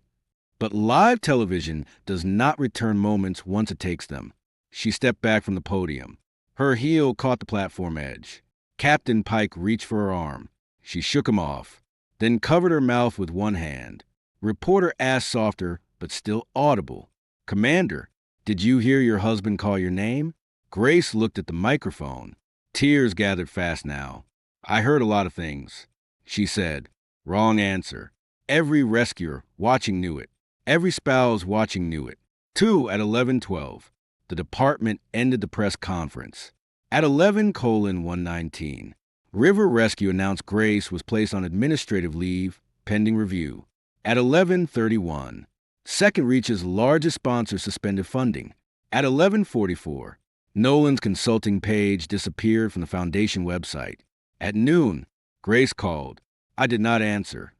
But live television does not return moments once it takes them. She stepped back from the podium. Her heel caught the platform edge. Captain Pike reached for her arm. She shook him off, then covered her mouth with one hand. Reporter asked softer, but still audible, "Commander, did you hear your husband call your name?" Grace looked at the microphone. Tears gathered fast now. "I heard a lot of things," she said. "Wrong answer. Every rescuer watching knew it. Every spouse watching knew it." 2 at 11:12. The department ended the press conference. At 11:119, River Rescue announced Grace was placed on administrative leave, pending review. At 11:31, Second Reach's largest sponsor suspended funding. At 11:44, Nolan's consulting page disappeared from the foundation website. At noon, Grace called. I did not answer.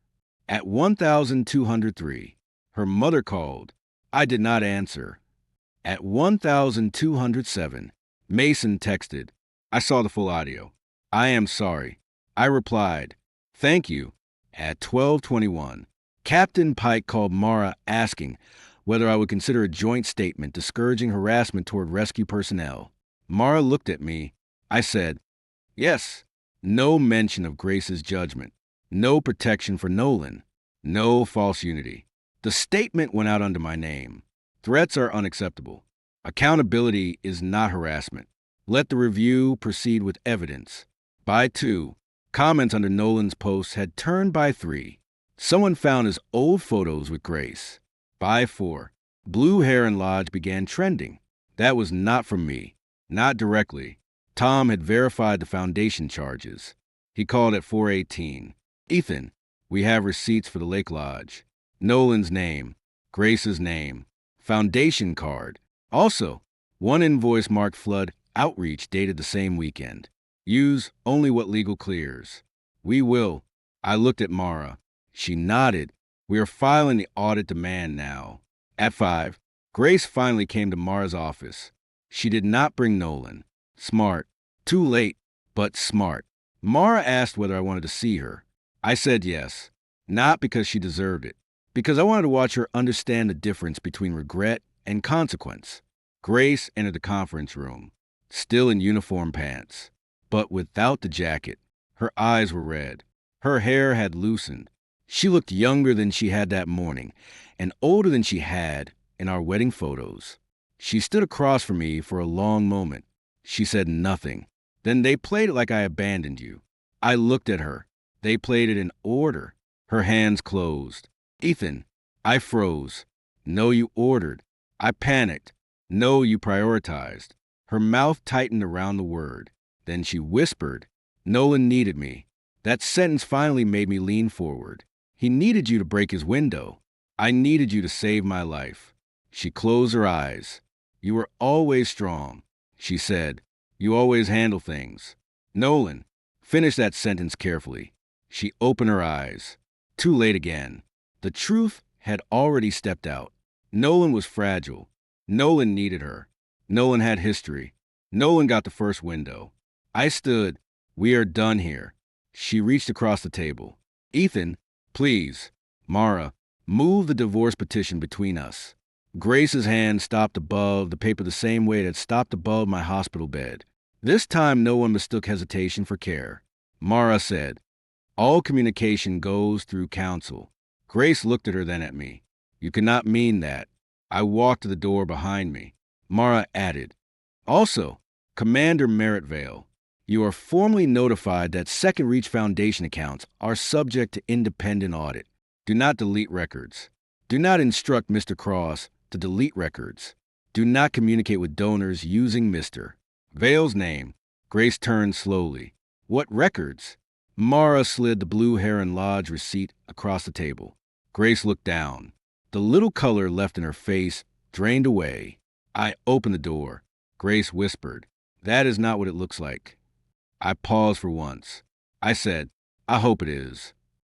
At 1203, her mother called. I did not answer. At 1207, Mason texted. I saw the full audio. "I am sorry." I replied, "Thank you." At 12:21, Captain Pike called Mara asking whether I would consider a joint statement discouraging harassment toward rescue personnel. Mara looked at me. I said, "Yes." No mention of Grace's judgment. No protection for Nolan. No false unity. The statement went out under my name. Threats are unacceptable. Accountability is not harassment. Let the review proceed with evidence. By 2, comments under Nolan's posts had turned by 3. Someone found his old photos with Grace. By 4, Blue Heron Lodge began trending. That was not from me. Not directly. Tom had verified the foundation charges. He called at 4:18. "Ethan, we have receipts for the Lake Lodge. Nolan's name. Grace's name. Foundation card. Also, one invoice marked flood outreach dated the same weekend. Use only what legal clears." "We will." I looked at Mara. She nodded. "We are filing the audit demand now." At 5, Grace finally came to Mara's office. She did not bring Nolan. Smart. Too late, but smart. Mara asked whether I wanted to see her. I said yes. Not because she deserved it. Because I wanted to watch her understand the difference between regret and consequence. Grace entered the conference room, still in uniform pants, but without the jacket. Her eyes were red. Her hair had loosened. She looked younger than she had that morning, and older than she had in our wedding photos. She stood across from me for a long moment. She said nothing. "Then they played it like I abandoned you." I looked at her. They played it in order. Her hands closed. "Ethan." I froze. "No, you ordered." I panicked. "No, you prioritized." Her mouth tightened around the word. Then she whispered, "Nolan needed me." That sentence finally made me lean forward. "He needed you to break his window. I needed you to save my life." She closed her eyes. "You were always strong," she said. "You always handle things." "Nolan." Finish that sentence carefully. She opened her eyes. Too late again. The truth had already stepped out. Nolan was fragile. Nolan needed her. Nolan had history. Nolan got the first window. I stood. "We are done here." She reached across the table. "Ethan, please." "Mara, move the divorce petition between us." Grace's hand stopped above the paper the same way it had stopped above my hospital bed. This time, no one mistook hesitation for care. Mara said, "All communication goes through counsel." Grace looked at her, then at me. "You cannot mean that." I walked to the door behind me. Mara added, "Also, Commander Merrittvale, you are formally notified that Second Reach Foundation accounts are subject to independent audit. Do not delete records. Do not instruct Mr. Cross to delete records. Do not communicate with donors using Mr. Vale's name." Grace turned slowly. "What records?" Mara slid the Blue Heron Lodge receipt across the table. Grace looked down. The little color left in her face drained away. I opened the door. Grace whispered, "That is not what it looks like." I paused for once. I said, "I hope it is."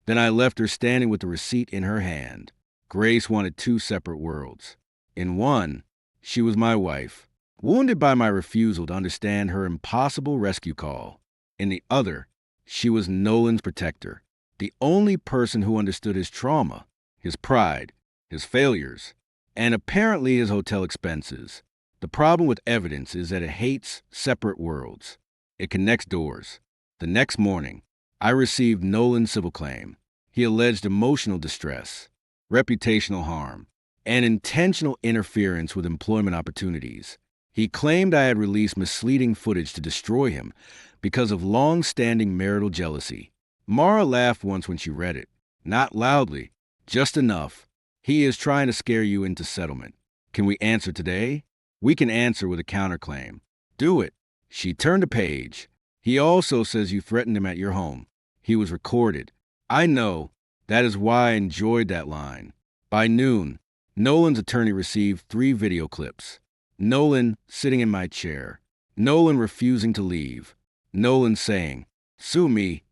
Then I left her standing with the receipt in her hand. Grace wanted two separate worlds. In one, she was my wife, wounded by my refusal to understand her impossible rescue call. In the other, she was Nolan's protector, the only person who understood his trauma, his pride, his failures, and apparently his hotel expenses. The problem with evidence is that it hates separate worlds. It connects doors. The next morning, I received Nolan's civil claim. He alleged emotional distress, reputational harm, and intentional interference with employment opportunities. He claimed I had released misleading footage to destroy him because of long-standing marital jealousy. Mara laughed once when she read it. Not loudly, just enough. "He is trying to scare you into settlement. Can we answer today?" "We can answer with a counterclaim." "Do it." She turned a page. "He also says you threatened him at your home. He was recorded." I know. That is why I enjoyed that line. By noon, Nolan's attorney received 3 video clips. Nolan sitting in my chair. Nolan refusing to leave. Nolan saying, "Sue me."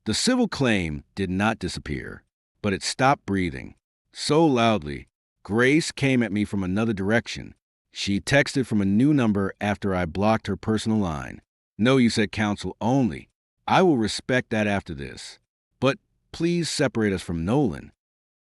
The civil claim did not disappear, but it stopped breathing. So loudly, Grace came at me from another direction. She texted from a new number after I blocked her personal line. "No, you said counsel only. I will respect that after this. But please separate us from Nolan.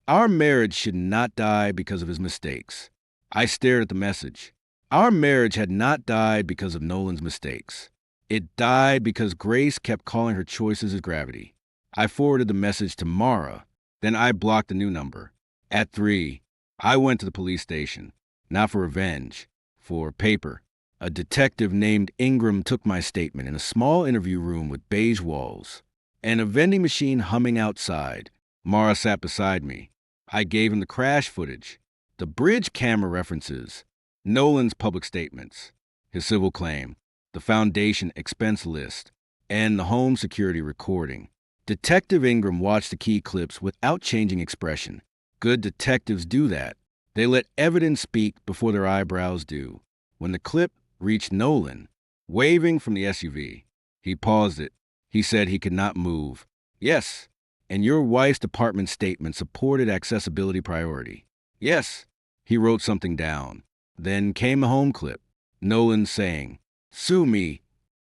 Our marriage should not die because of his mistakes." I stared at the message. Our marriage had not died because of Nolan's mistakes. It died because Grace kept calling her choices as gravity. I forwarded the message to Mara. Then I blocked the new number. At 3, I went to the police station. Not for revenge, for paper. A detective named Ingram took my statement in a small interview room with beige walls and a vending machine humming outside. Mara sat beside me. I gave him the crash footage, the bridge camera references, Nolan's public statements, his civil claim, the foundation expense list, and the home security recording. Detective Ingram watched the key clips without changing expression. Good detectives do that. They let evidence speak before their eyebrows do. When the clip reached Nolan, waving from the SUV, he paused it. He said he could not move. "Yes, and your wife's department statement supported accessibility priority." "Yes." He wrote something down. Then came the home clip. Nolan saying, "Sue me."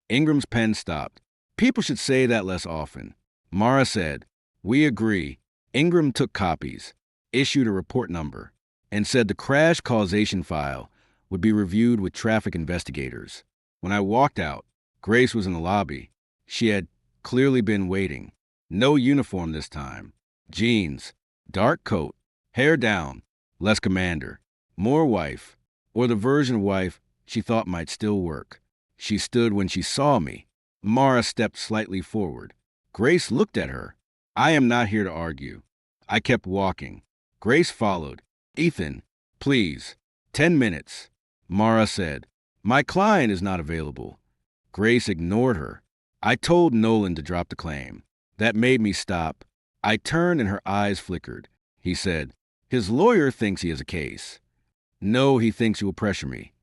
Ingram's pen stopped. People should say that less often. Mara said, "We agree." Ingram took copies, issued a report number, and said the crash causation file would be reviewed with traffic investigators. When I walked out, Grace was in the lobby. She had clearly been waiting. No uniform this time. Jeans, dark coat, hair down, less commander, more wife, or the version of wife she thought might still work. She stood when she saw me. Mara stepped slightly forward. Grace looked at her. "I am not here to argue." I kept walking. Grace followed. "Ethan, please. 10 minutes. Mara said, "My client is not available." Grace ignored her. I told Nolan to drop the claim. That made me stop. I turned and her eyes flickered. He said, "His lawyer thinks he has a case." "No, he thinks you will pressure me."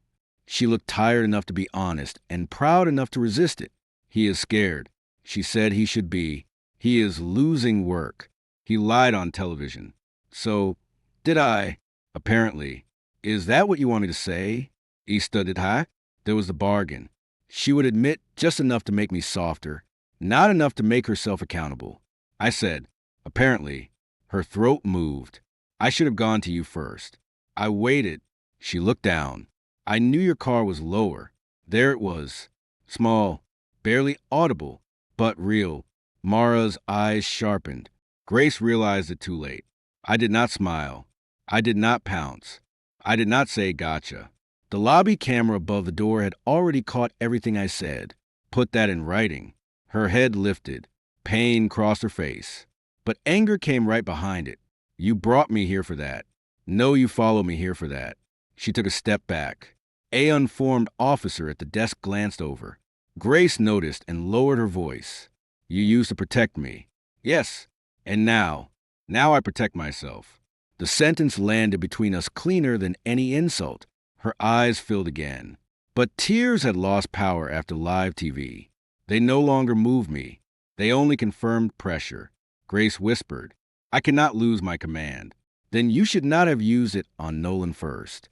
She looked tired enough to be honest and proud enough to resist it. "He is scared." She said he should be. "He is losing work." He lied on television. So, did I? Apparently. "Is that what you want me to say?" He studied high. There was the bargain. She would admit just enough to make me softer, not enough to make herself accountable. I said, "Apparently." Her throat moved. "I should have gone to you first." I waited. She looked down. "I knew your car was lower." There it was. Small, barely audible, but real. Mara's eyes sharpened. Grace realized it too late. I did not smile. I did not pounce. I did not say gotcha. The lobby camera above the door had already caught everything I said. Put that in writing. Her head lifted. Pain crossed her face. But anger came right behind it. You brought me here for that. No, you followed me here for that. She took a step back. A unformed officer at the desk glanced over. Grace noticed and lowered her voice. You used to protect me. Yes, and now I protect myself. The sentence landed between us cleaner than any insult. Her eyes filled again. But tears had lost power after LiveTV. They no longer moved me. They only confirmed pressure. Grace whispered, I cannot lose my command. Then you should not have used it on Nolan first.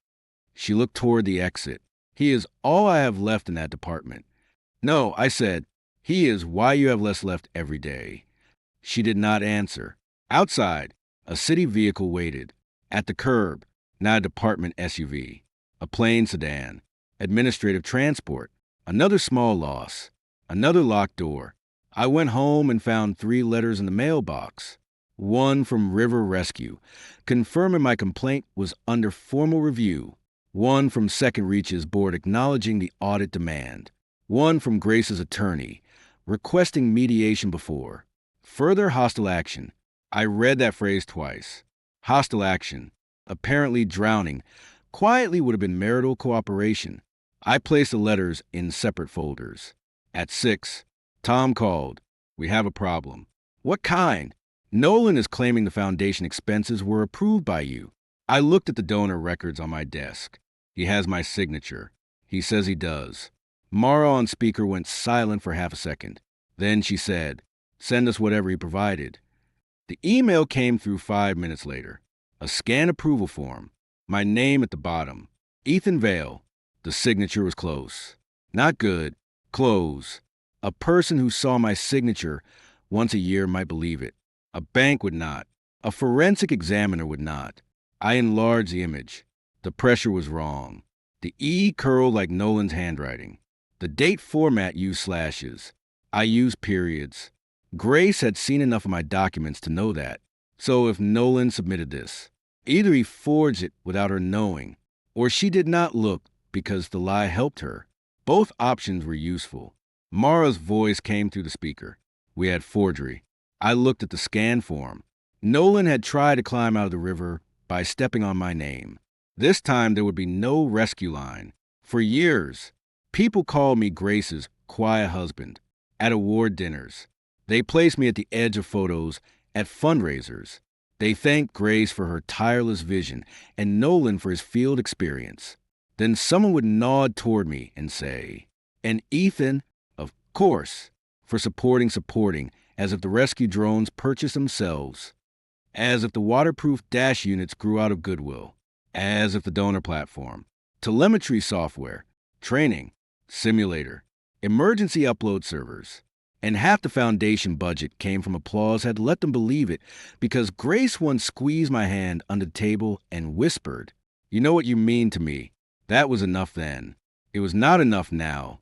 She looked toward the exit. He is all I have left in that department. No, I said, he is why you have less left every day. She did not answer. Outside, a city vehicle waited. At the curb, not a department SUV. A plain sedan. Administrative transport. Another small loss. Another locked door. I went home and found 3 letters in the mailbox. One from River Rescue, confirming my complaint was under formal review. One from Second Reach's board acknowledging the audit demand. One from Grace's attorney, requesting mediation before. Further hostile action. I read that phrase twice. Hostile action. Apparently drowning. Quietly would have been marital cooperation. I placed the letters in separate folders. At 6, Tom called. We have a problem. What kind? Nolan is claiming the foundation expenses were approved by you. I looked at the donor records on my desk. He has my signature. He says he does. Mara on speaker went silent for half a second. Then she said, send us whatever he provided. The email came through 5 minutes later. A scanned approval form. My name at the bottom. Ethan Vale. The signature was close. Not good. Close. A person who saw my signature once a year might believe it. A bank would not. A forensic examiner would not. I enlarged the image. The pressure was wrong. The E curled like Nolan's handwriting. The date format used slashes. I used periods. Grace had seen enough of my documents to know that. So if Nolan submitted this, either he forged it without her knowing, or she did not look because the lie helped her. Both options were useful. Mara's voice came through the speaker. We had forgery. I looked at the scan form. Nolan had tried to climb out of the river by stepping on my name. This time there would be no rescue line. For years, people called me Grace's quiet husband at award dinners. They placed me at the edge of photos at fundraisers. They thanked Grace for her tireless vision and Nolan for his field experience. Then someone would nod toward me and say, and Ethan, of course, for supporting, as if the rescue drones purchased themselves, as if the waterproof dash units grew out of goodwill, as if the donor platform, telemetry software, training, simulator, emergency upload servers, and half the foundation budget came from applause had let them believe it because Grace once squeezed my hand under the table and whispered, you know what you mean to me. That was enough then. It was not enough now.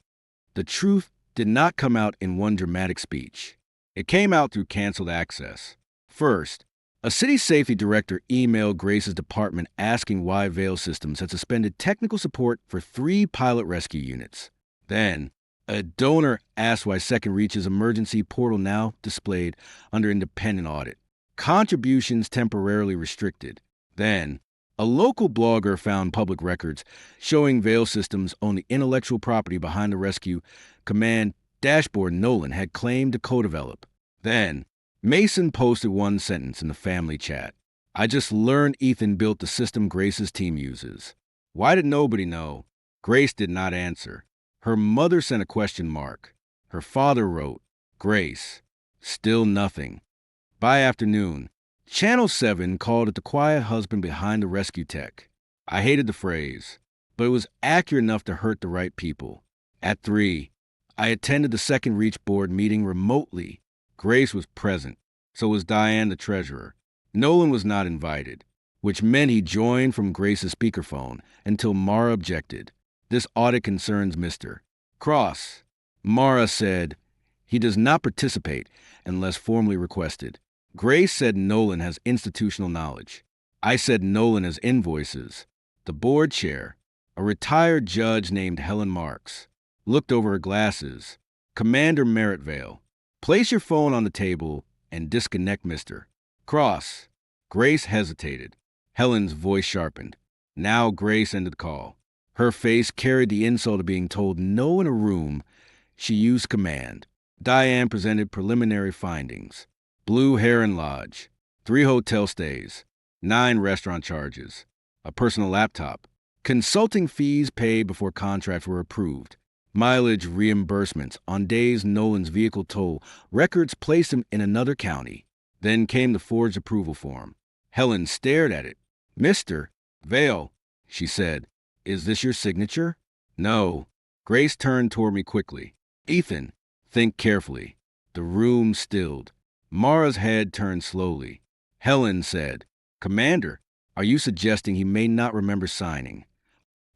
The truth did not come out in one dramatic speech. It came out through canceled access. First, a city safety director emailed Grace's department asking why Vale Systems had suspended technical support for 3 pilot rescue units. Then, a donor asked why Second Reach's emergency portal now displayed under independent audit. Contributions temporarily restricted. Then, a local blogger found public records showing Vale Systems owned the intellectual property behind the rescue command dashboard Nolan had claimed to co-develop. Then, Mason posted one sentence in the family chat. I just learned Ethan built the system Grace's team uses. Why did nobody know? Grace did not answer. Her mother sent a question mark. Her father wrote, Grace, still nothing. By afternoon, Channel 7 called it the quiet husband behind the rescue tech. I hated the phrase, but it was accurate enough to hurt the right people. At 3, I attended the Second Reach board meeting remotely. Grace was present, so was Diane the treasurer. Nolan was not invited, which meant he joined from Grace's speakerphone until Mara objected. This audit concerns Mr. Cross. Mara said, "He does not participate unless formally requested." Grace said Nolan has institutional knowledge. I said Nolan has invoices. The board chair, a retired judge named Helen Marks, looked over her glasses. "Commander Merrittvale, place your phone on the table and disconnect Mr. Cross." Grace hesitated. Helen's voice sharpened. Now Grace ended the call. Her face carried the insult of being told no in a room. She used command. Diane presented preliminary findings. Blue Heron Lodge, 3 hotel stays, 9 restaurant charges, a personal laptop, consulting fees paid before contracts were approved, mileage reimbursements on days Nolan's vehicle toll, records placed him in another county. Then came the forged approval form. Helen stared at it. "Mr. Vale," she said, "is this your signature?" "No." Grace turned toward me quickly. "Ethan, think carefully." The room stilled. Mara's head turned slowly. Helen said, "Commander, are you suggesting he may not remember signing?"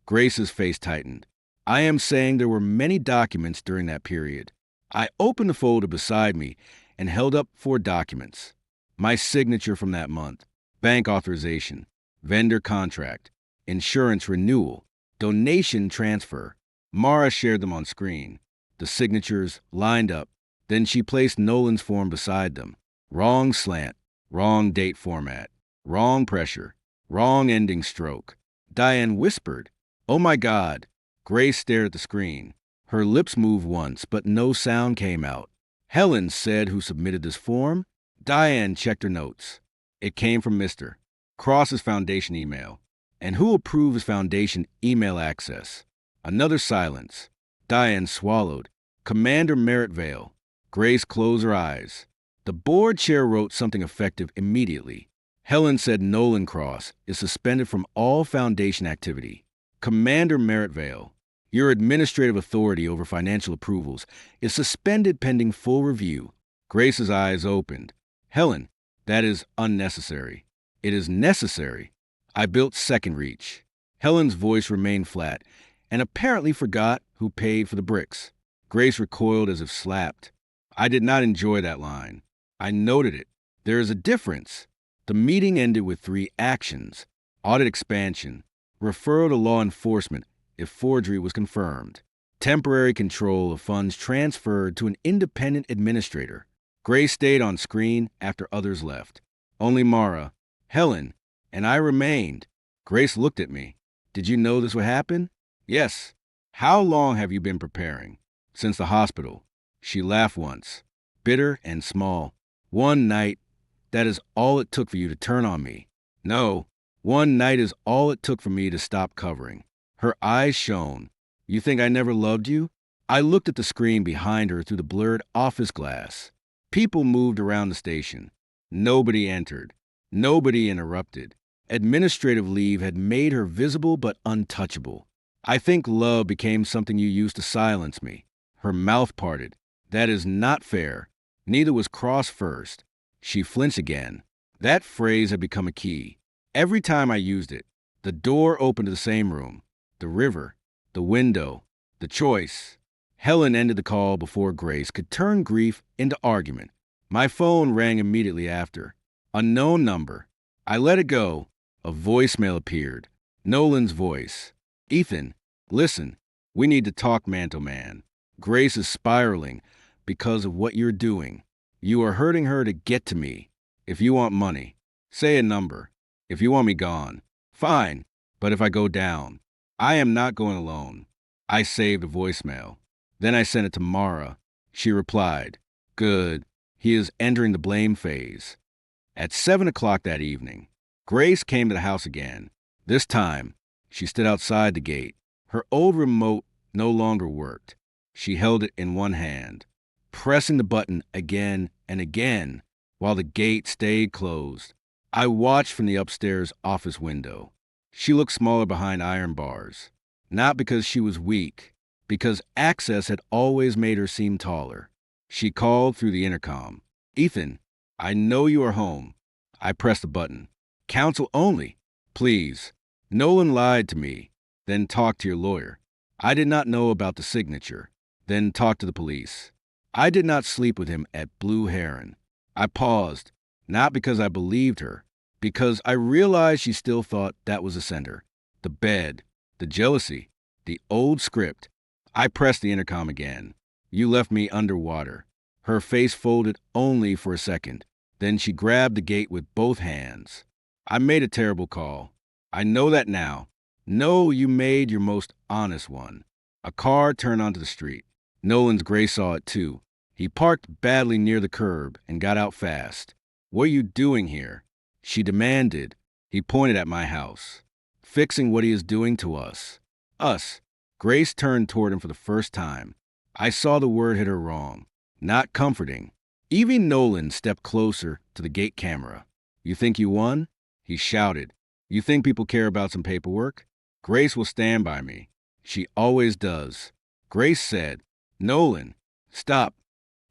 Grace's face tightened. "I am saying there were many documents during that period." I opened the folder beside me and held up 4 documents. My signature from that month, bank authorization, vendor contract, insurance renewal, donation transfer. Mara shared them on screen. The signatures lined up. Then she placed Nolan's form beside them. Wrong slant, wrong date format, wrong pressure, wrong ending stroke. Diane whispered, "Oh my God." Grace stared at the screen. Her lips moved once, but no sound came out. Helen said, "Who submitted this form?" Diane checked her notes. It came from Mr. Cross's foundation email. "And who approved his foundation email access?" Another silence. Diane swallowed. "Commander Merrittvale." Grace closed her eyes. The board chair wrote something effective immediately. Helen said Nolan Cross is suspended from all foundation activity. "Commander Merrittvale, your administrative authority over financial approvals is suspended pending full review." Grace's eyes opened. "Helen, that is unnecessary." "It is necessary." I built second reach. Helen's voice remained flat, and apparently forgot who paid for the bricks. Grace recoiled as if slapped. I did not enjoy that line. I noted it. There is a difference. The meeting ended with 3 actions: audit expansion, referral to law enforcement if forgery was confirmed, temporary control of funds transferred to an independent administrator. Grace stayed on screen after others left. Only Mara, Helen, and I remained. Grace looked at me. "Did you know this would happen?" "Yes." "How long have you been preparing?" "Since the hospital." She laughed once, bitter and small. "One night, that is all it took for you to turn on me." "No, one night is all it took for me to stop covering." Her eyes shone. "You think I never loved you?" I looked at the screen behind her through the blurred office glass. People moved around the station. Nobody entered. Nobody interrupted. Administrative leave had made her visible but untouchable. "I think love became something you used to silence me." Her mouth parted. "That is not fair. Neither was Cross first." She flinched again. That phrase had become a key. Every time I used it, the door opened to the same room. The river. The window. The choice. Helen ended the call before Grace could turn grief into argument. My phone rang immediately after. Unknown number. I let it go. A voicemail appeared. Nolan's voice. "Ethan, listen. We need to talk, Mantle Man. Grace is spiraling because of what you're doing. You are hurting her to get to me. If you want money, say a number. If you want me gone, fine. But if I go down, I am not going alone." I saved a voicemail. Then I sent it to Mara. She replied, "Good. He is entering the blame phase." At 7 o'clock that evening, Grace came to the house again. This time, she stood outside the gate. Her old remote no longer worked. She held it in one hand, pressing the button again and again while the gate stayed closed. I watched from the upstairs office window. She looked smaller behind iron bars, not because she was weak, because access had always made her seem taller. She called through the intercom. "Ethan, I know you are home." I pressed the button. "Counsel only. Please. Nolan lied to me. Then talk to your lawyer." I did not know about the signature. then talk to the police. I did not sleep with him at Blue Heron. I paused, not because I believed her, because I realized she still thought that was a sender. The bed, the jealousy, the old script. I pressed the intercom again. You left me underwater. Her face folded only for a second. Then she grabbed the gate with both hands. I made a terrible call. I know that now. No, you made your most honest one. A car turned onto the street. Nolan's Gray saw it too. He parked badly near the curb and got out fast. What are you doing here? She demanded. He pointed at my house. Fixing what he is doing to us. Us. Grace turned toward him for the first time. I saw the word hit her wrong. Not comforting. Even Nolan stepped closer to the gate camera. You think you won? He shouted. You think people care about some paperwork? Grace will stand by me. She always does. Grace said, Nolan, stop.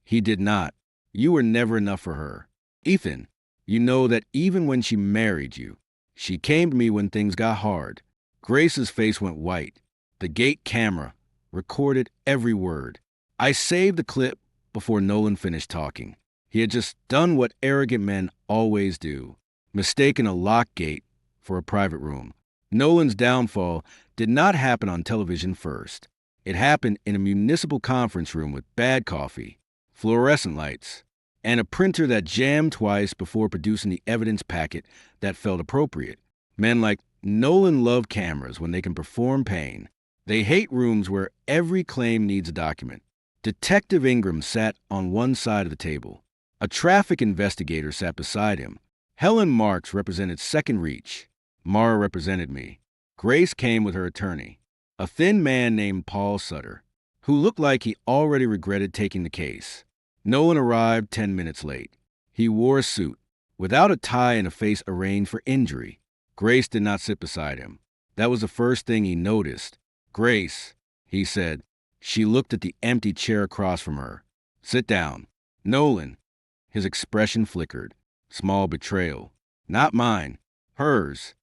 He did not. You were never enough for her. Ethan, you know that even when she married you, she came to me when things got hard. Grace's face went white. The gate camera recorded every word. I saved the clip before Nolan finished talking. He had just done what arrogant men always do, mistaken a locked gate for a private room. Nolan's downfall did not happen on television first. It happened in a municipal conference room with bad coffee, fluorescent lights, and a printer that jammed twice before producing the evidence packet that felt appropriate. Men like Nolan love cameras when they can perform pain. They hate rooms where every claim needs a document. Detective Ingram sat on one side of the table. A traffic investigator sat beside him. Helen Marks represented Second Reach. Mara represented me. Grace came with her attorney, a thin man named Paul Sutter, who looked like he already regretted taking the case. Nolan arrived 10 minutes late. He wore a suit, without a tie and a face arranged for injury. Grace did not sit beside him. That was the first thing he noticed. Grace, he said. She looked at the empty chair across from her. Sit down. Nolan. His expression flickered. Small betrayal. Not mine. Hers.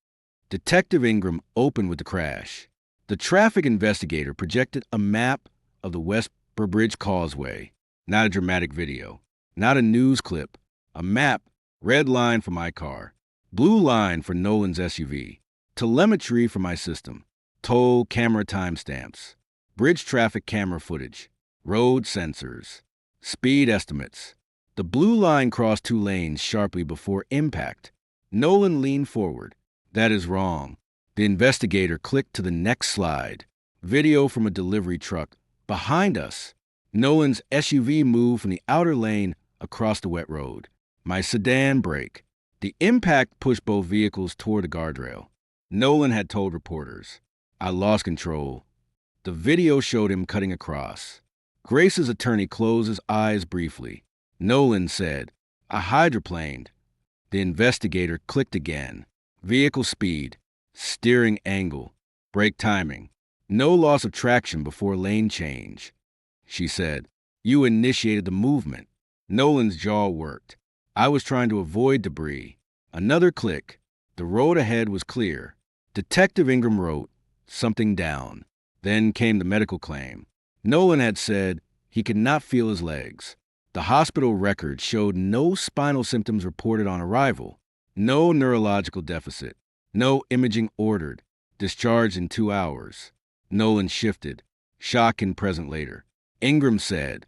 Detective Ingram opened with the crash. The traffic investigator projected a map of the West Burbridge Causeway. Not a dramatic video. Not a news clip. A map. Red line for my car. Blue line for Nolan's SUV. Telemetry for my system. Toll camera timestamps. Bridge traffic camera footage. Road sensors. Speed estimates. The blue line crossed 2 lanes sharply before impact. Nolan leaned forward. That is wrong. The investigator clicked to the next slide. Video from a delivery truck. Behind us. Nolan's SUV moved from the outer lane across the wet road. My sedan braked. The impact pushed both vehicles toward the guardrail. Nolan had told reporters. I lost control. The video showed him cutting across. Grace's attorney closed his eyes briefly. Nolan said, I hydroplaned. The investigator clicked again. Vehicle speed, steering angle, brake timing. No loss of traction before lane change. She said, you initiated the movement. Nolan's jaw worked. I was trying to avoid debris. Another click. The road ahead was clear. Detective Ingram wrote something down. Then came the medical claim. Nolan had said he could not feel his legs. The hospital record showed no spinal symptoms reported on arrival, no neurological deficit, no imaging ordered, discharged in 2 hours. Nolan shifted, shock and present later. Ingram said,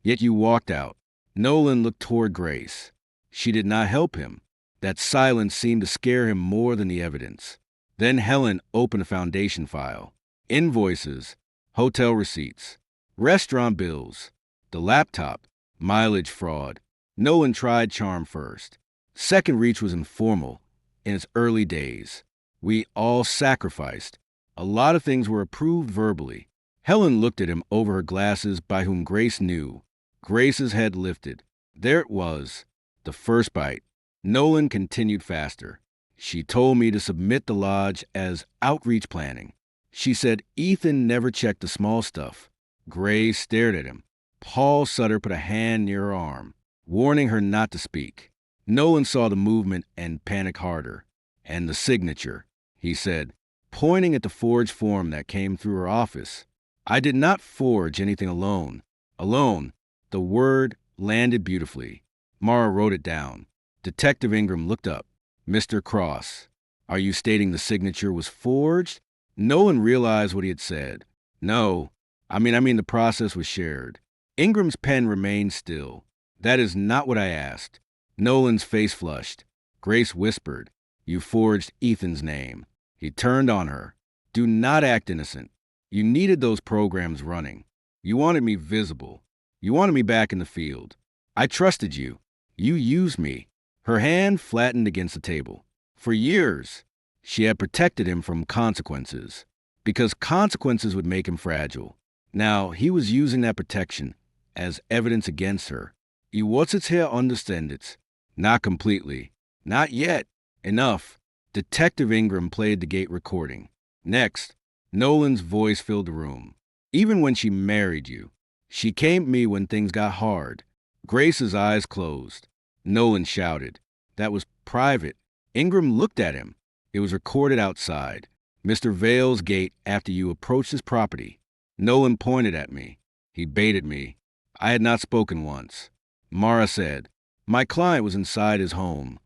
yet you walked out. Nolan looked toward Grace. She did not help him. That silence seemed to scare him more than the evidence. Then Helen opened a foundation file. Invoices, hotel receipts, restaurant bills, the laptop, mileage fraud. Nolan tried charm first. Second Reach was informal in its early days. We all sacrificed. A lot of things were approved verbally. Helen looked at him over her glasses by whom Grace knew. Grace's head lifted. There it was, the first bite. Nolan continued faster. She told me to submit the lodge as outreach planning. She said Ethan never checked the small stuff. Grace stared at him. Paul Sutter put a hand near her arm, warning her not to speak. Nolan saw the movement and panicked harder. And the signature, he said, pointing at the forged form that came through her office. I did not forge anything alone. Alone. The word landed beautifully. Mara wrote it down. Detective Ingram looked up. Mr. Cross, are you stating the signature was forged? Nolan realized what he had said. No. I mean the process was shared. Ingram's pen remained still. That is not what I asked. Nolan's face flushed. Grace whispered, you forged Ethan's name. He turned on her. Do not act innocent. You needed those programs running. You wanted me visible. You wanted me back in the field. I trusted you. You used me. Her hand flattened against the table. For years, she had protected him from consequences, because consequences would make him fragile. Now, he was using that protection as evidence against her. You wollt's her understandet. Not completely. Not yet. Enough. Detective Ingram played the gate recording. Next, Nolan's voice filled the room. Even when she married you, she came to me when things got hard. Grace's eyes closed. Nolan shouted. That was private. Ingram looked at him. It was recorded outside. Mr. Vale's gate after you approached his property. Nolan pointed at me. He baited me. I had not spoken once. Mara said, my client was inside his home.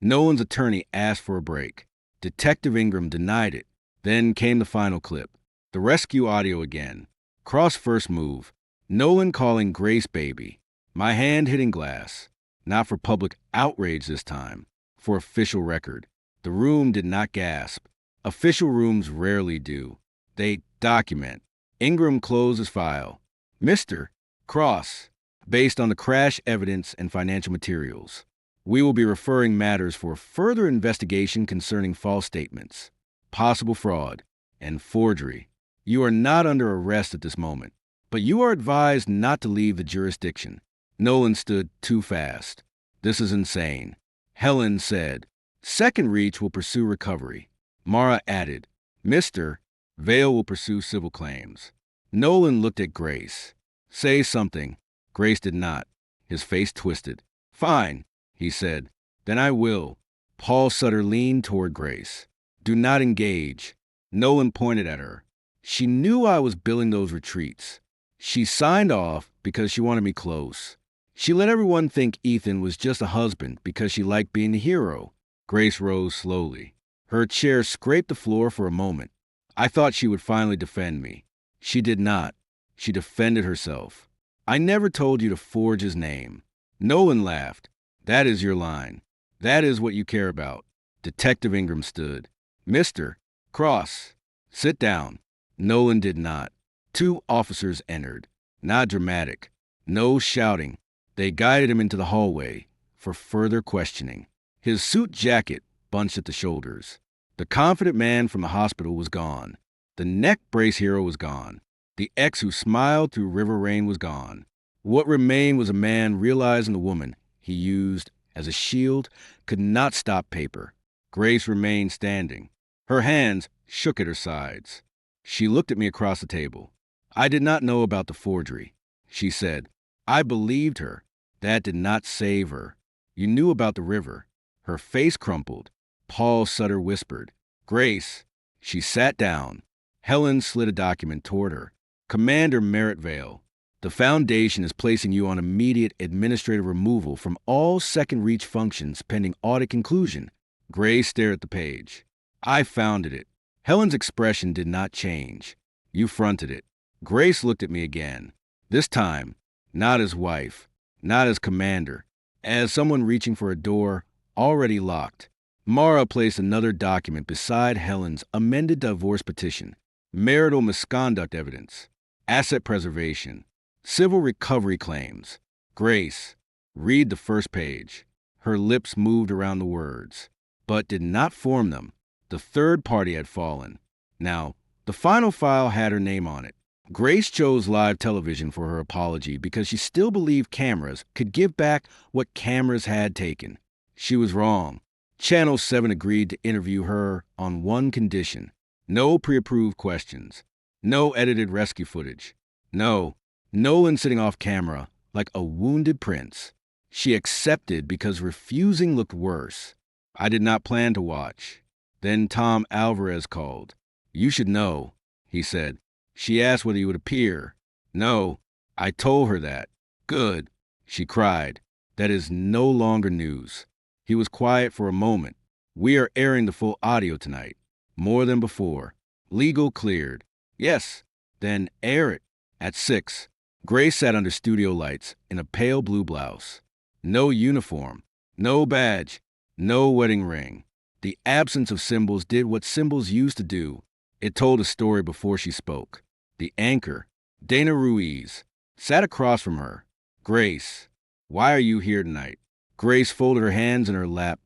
Nolan's attorney asked for a break. Detective Ingram denied it. Then came the final clip. The rescue audio again. Cross first move. Nolan calling Grace baby. My hand hitting glass. Not for public outrage this time. For official record. The room did not gasp. Official rooms rarely do. They document. Ingram closed his file. Mr. Cross, based on the crash evidence and financial materials, we will be referring matters for further investigation concerning false statements, possible fraud, and forgery. You are not under arrest at this moment, but you are advised not to leave the jurisdiction. Nolan stood too fast. This is insane. Helen said, second reach will pursue recovery. Mara added, Mr. Vale will pursue civil claims. Nolan looked at Grace. Say something. Grace did not. His face twisted. Fine, he said. Then I will. Paul Sutter leaned toward Grace. Do not engage. Nolan pointed at her. She knew I was billing those retreats. She signed off because she wanted me close. She let everyone think Ethan was just a husband because she liked being the hero. Grace rose slowly. Her chair scraped the floor for a moment. I thought she would finally defend me. She did not. She defended herself. I never told you to forge his name. Nolan laughed. That is your line. That is what you care about. Detective Ingram stood. Mr. Cross, sit down. Nolan did not. Two officers entered. Not dramatic. No shouting. They guided him into the hallway for further questioning. His suit jacket bunched at the shoulders. The confident man from the hospital was gone. The neck brace hero was gone. The ex who smiled through river rain was gone. What remained was a man realizing the woman he used as a shield could not stop paper. Grace remained standing. Her hands shook at her sides. She looked at me across the table. I did not know about the forgery. She said, I believed her. That did not save her. You knew about the river. Her face crumpled. Paul Sutter whispered, Grace. She sat down. Helen slid a document toward her. Commander Merritt Vale, the Foundation is placing you on immediate administrative removal from all second reach functions pending audit conclusion. Grace stared at the page. I founded it. Helen's expression did not change. You fronted it. Grace looked at me again. This time, not as wife, not as commander, as someone reaching for a door already locked. Mara placed another document beside Helen's amended divorce petition. Marital misconduct evidence, asset preservation, civil recovery claims. Grace, read the first page. Her lips moved around the words, but did not form them. The third party had fallen. Now, the final file had her name on it. Grace chose live television for her apology because she still believed cameras could give back what cameras had taken. She was wrong. Channel 7 agreed to interview her on one condition. No pre-approved questions. No edited rescue footage. No. Nolan sitting off camera like a wounded prince. She accepted because refusing looked worse. I did not plan to watch. Then Tom Alvarez called. You should know, he said. She asked whether you would appear. No, I told her that. Good, she cried. That is no longer news. He was quiet for a moment. We are airing the full audio tonight. More than before. Legal cleared. Yes, then air it. At 6. Grace sat under studio lights in a pale blue blouse. No uniform, no badge, no wedding ring. The absence of symbols did what symbols used to do. It told a story before she spoke. The anchor, Dana Ruiz, sat across from her. Grace, why are you here tonight? Grace folded her hands in her lap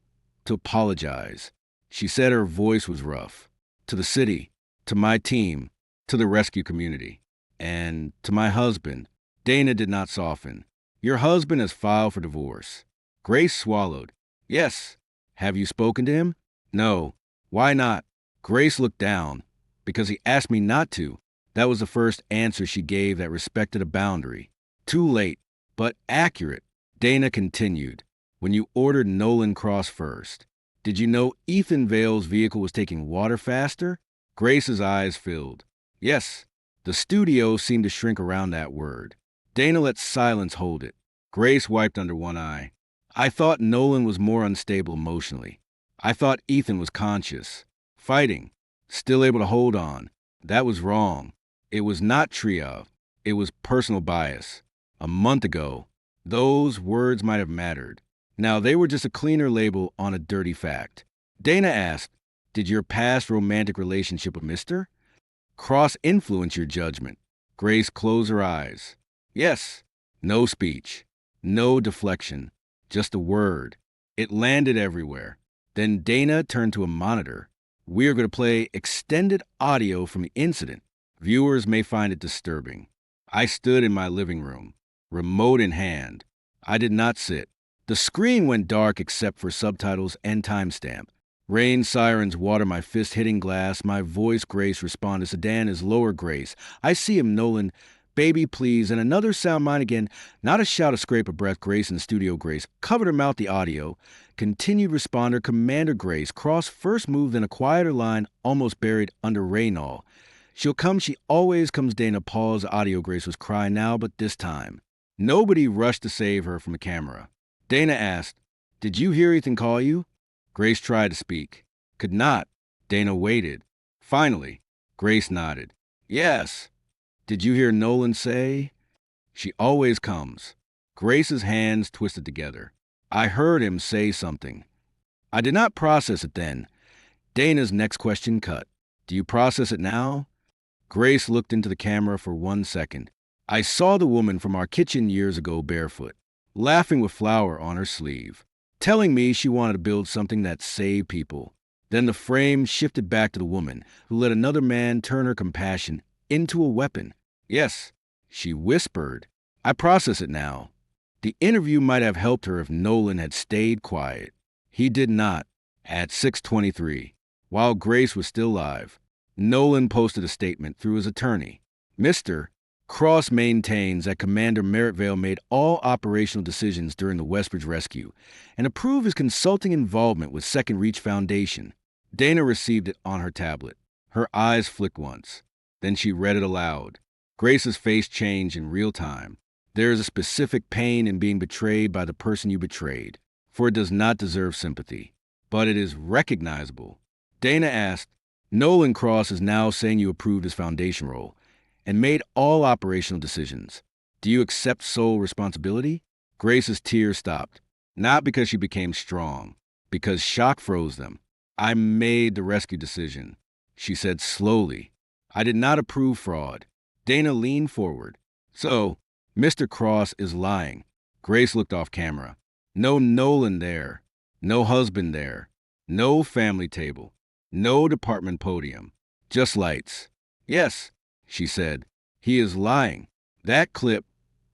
to apologize. She said her voice was rough. To the city, to my team, to the rescue community, and to my husband. Dana did not soften. Your husband has filed for divorce. Grace swallowed. Yes. Have you spoken to him? No. Why not? Grace looked down. Because he asked me not to. That was the first answer she gave that respected a boundary. Too late, but accurate. Dana continued. When you ordered Nolan Cross first, did you know Ethan Vale's vehicle was taking water faster? Grace's eyes filled. Yes. The studio seemed to shrink around that word. Dana let silence hold it. Grace wiped under one eye. I thought Nolan was more unstable emotionally. I thought Ethan was conscious, fighting, still able to hold on. That was wrong. It was not triage. It was personal bias. A month ago, those words might have mattered. Now they were just a cleaner label on a dirty fact. Dana asked, did your past romantic relationship with Mr. Cross influence your judgment? Grace closed her eyes. Yes. No speech. No deflection. Just a word. It landed everywhere. Then Dana turned to a monitor. We are going to play extended audio from the incident. Viewers may find it disturbing. I stood in my living room, remote in hand. I did not sit. The screen went dark except for subtitles and timestamp. Rain sirens water my fist hitting glass. My voice, Grace, responded. Sedan is lower, Grace. I see him, Nolan. Baby, please. And another sound, mine again. Not a shout, a scrape of breath, Grace in the studio, Grace. Covered her mouth, the audio. Continued responder, Commander Grace. Cross first move, then a quieter line, almost buried under Raynall. She'll come, she always comes, Dana. Pause, audio, Grace was crying now, but this time. Nobody rushed to save her from the camera. Dana asked, did you hear Ethan call you? Grace tried to speak. Could not. Dana waited. Finally, Grace nodded. Yes. Did you hear Nolan say? She always comes. Grace's hands twisted together. I heard him say something. I did not process it then. Dana's next question cut. Do you process it now? Grace looked into the camera for 1 second. I saw the woman from our kitchen years ago barefoot, laughing with flour on her sleeve, telling me she wanted to build something that saved people. Then the frame shifted back to the woman who let another man turn her compassion into a weapon. Yes, she whispered. I process it now. The interview might have helped her if Nolan had stayed quiet. He did not. At 6:23, while Grace was still live, Nolan posted a statement through his attorney. Mr. Cross maintains that Commander Merrittvale made all operational decisions during the Westbridge rescue and approved his consulting involvement with Second Reach Foundation. Dana received it on her tablet. Her eyes flicked once. Then she read it aloud. Grace's face changed in real time. There is a specific pain in being betrayed by the person you betrayed, for it does not deserve sympathy. But it is recognizable. Dana asked, Nolan Cross is now saying you approved his foundation role and made all operational decisions. Do you accept sole responsibility? Grace's tears stopped, not because she became strong, because shock froze them. I made the rescue decision, she said slowly. I did not approve fraud. Dana leaned forward. So, Mr. Cross is lying. Grace looked off camera. No Nolan there. No husband there. No family table. No department podium. Just lights. Yes, she said. He is lying. That clip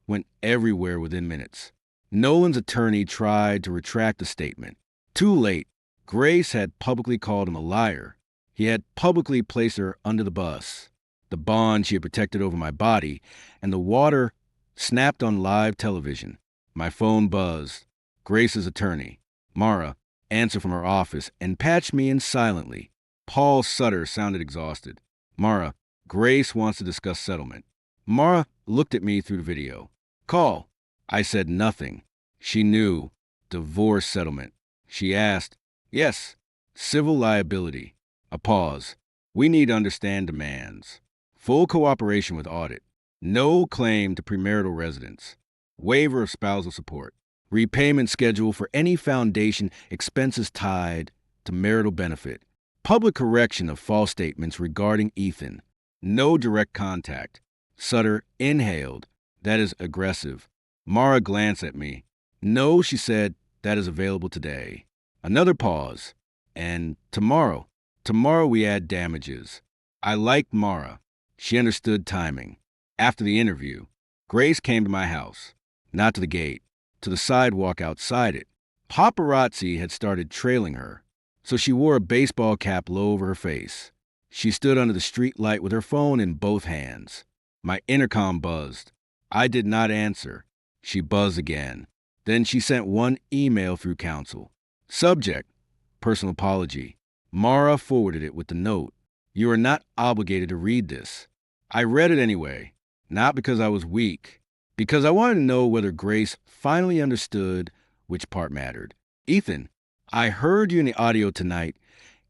went everywhere within minutes. Nolan's attorney tried to retract the statement. Too late. Grace had publicly called him a liar. He had publicly placed her under the bus. The bond she had protected over my body, and the water snapped on live television. My phone buzzed. Grace's attorney, Mara, answered from her office and patched me in silently. Paul Sutter sounded exhausted. Mara, Grace wants to discuss settlement. Mara looked at me through the video. Call. I said nothing. She knew. Divorce settlement. She asked, yes. Civil liability. A pause. We need to understand demands. Full cooperation with audit. No claim to premarital residence. Waiver of spousal support. Repayment schedule for any foundation expenses tied to marital benefit. Public correction of false statements regarding Ethan. No direct contact. Sutter inhaled. That is aggressive. Mara glanced at me. No, she said, that is available today. Another pause. And tomorrow. Tomorrow we add damages. I liked Mara. She understood timing. After the interview, Grace came to my house. Not to the gate, to the sidewalk outside it. Paparazzi had started trailing her, so she wore a baseball cap low over her face. She stood under the street light with her phone in both hands. My intercom buzzed. I did not answer. She buzzed again. Then she sent one email through counsel. Subject, personal apology. Mara forwarded it with the note. You are not obligated to read this. I read it anyway, not because I was weak, because I wanted to know whether Grace finally understood which part mattered. Ethan, I heard you in the audio tonight.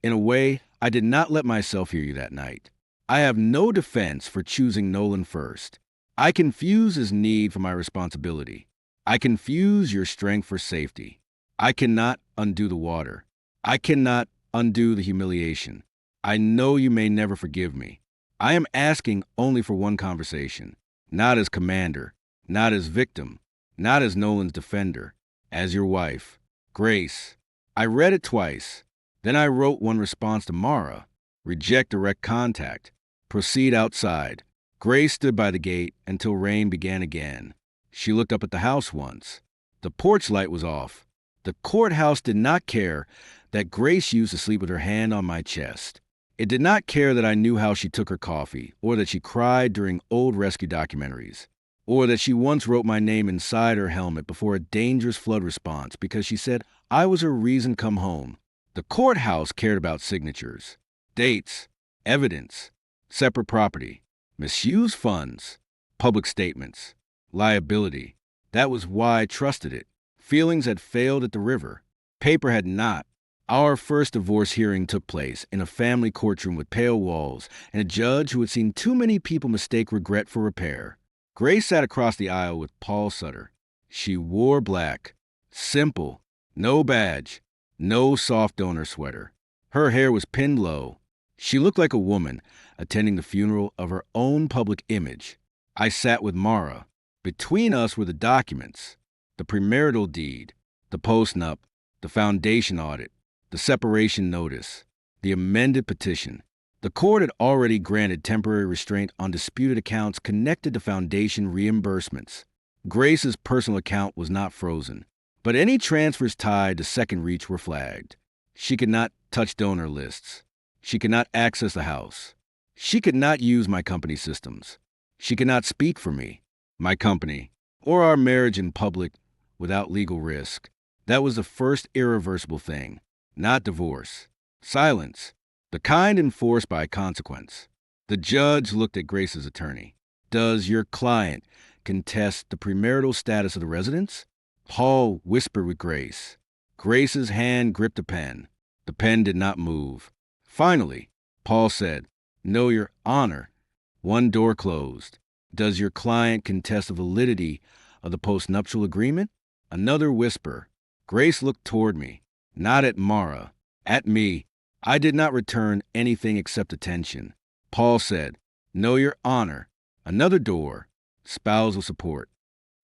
In a way, I did not let myself hear you that night. I have no defense for choosing Nolan first. I confuse his need for my responsibility. I confuse your strength for safety. I cannot undo the water. I cannot undo the humiliation. I know you may never forgive me. I am asking only for one conversation, not as commander, not as victim, not as Nolan's defender, as your wife, Grace. I read it twice. Then I wrote one response to Mara. Reject direct contact. Proceed outside. Grace stood by the gate until rain began again. She looked up at the house once. The porch light was off. The courthouse did not care that Grace used to sleep with her hand on my chest. It did not care that I knew how she took her coffee, or that she cried during old rescue documentaries, or that she once wrote my name inside her helmet before a dangerous flood response because she said I was her reason come home. The courthouse cared about signatures, dates, evidence, separate property, misused funds, public statements, liability. That was why I trusted it. Feelings had failed at the river. Paper had not. Our first divorce hearing took place in a family courtroom with pale walls and a judge who had seen too many people mistake regret for repair. Grace sat across the aisle with Paul Sutter. She wore black. Simple. No badge. No soft donor sweater. Her hair was pinned low. She looked like a woman attending the funeral of her own public image. I sat with Mara. Between us were the documents, the premarital deed, the postnup, the foundation audit, the separation notice, the amended petition. The court had already granted temporary restraint on disputed accounts connected to foundation reimbursements. Grace's personal account was not frozen, but any transfers tied to Second Reach were flagged. She could not touch donor lists. She could not access the house. She could not use my company systems. She could not speak for me, my company, or our marriage in public without legal risk. That was the first irreversible thing. Not divorce. Silence. The kind enforced by consequence. The judge looked at Grace's attorney. Does your client contest the premarital status of the residents? Paul whispered with Grace. Grace's hand gripped a pen. The pen did not move. Finally, Paul said, No, Your Honor. One door closed. Does your client contest the validity of the postnuptial agreement? Another whisper. Grace looked toward me. Not at Mara. At me. I did not return anything except attention. Paul said, No, Your Honor. Another door. Spousal support.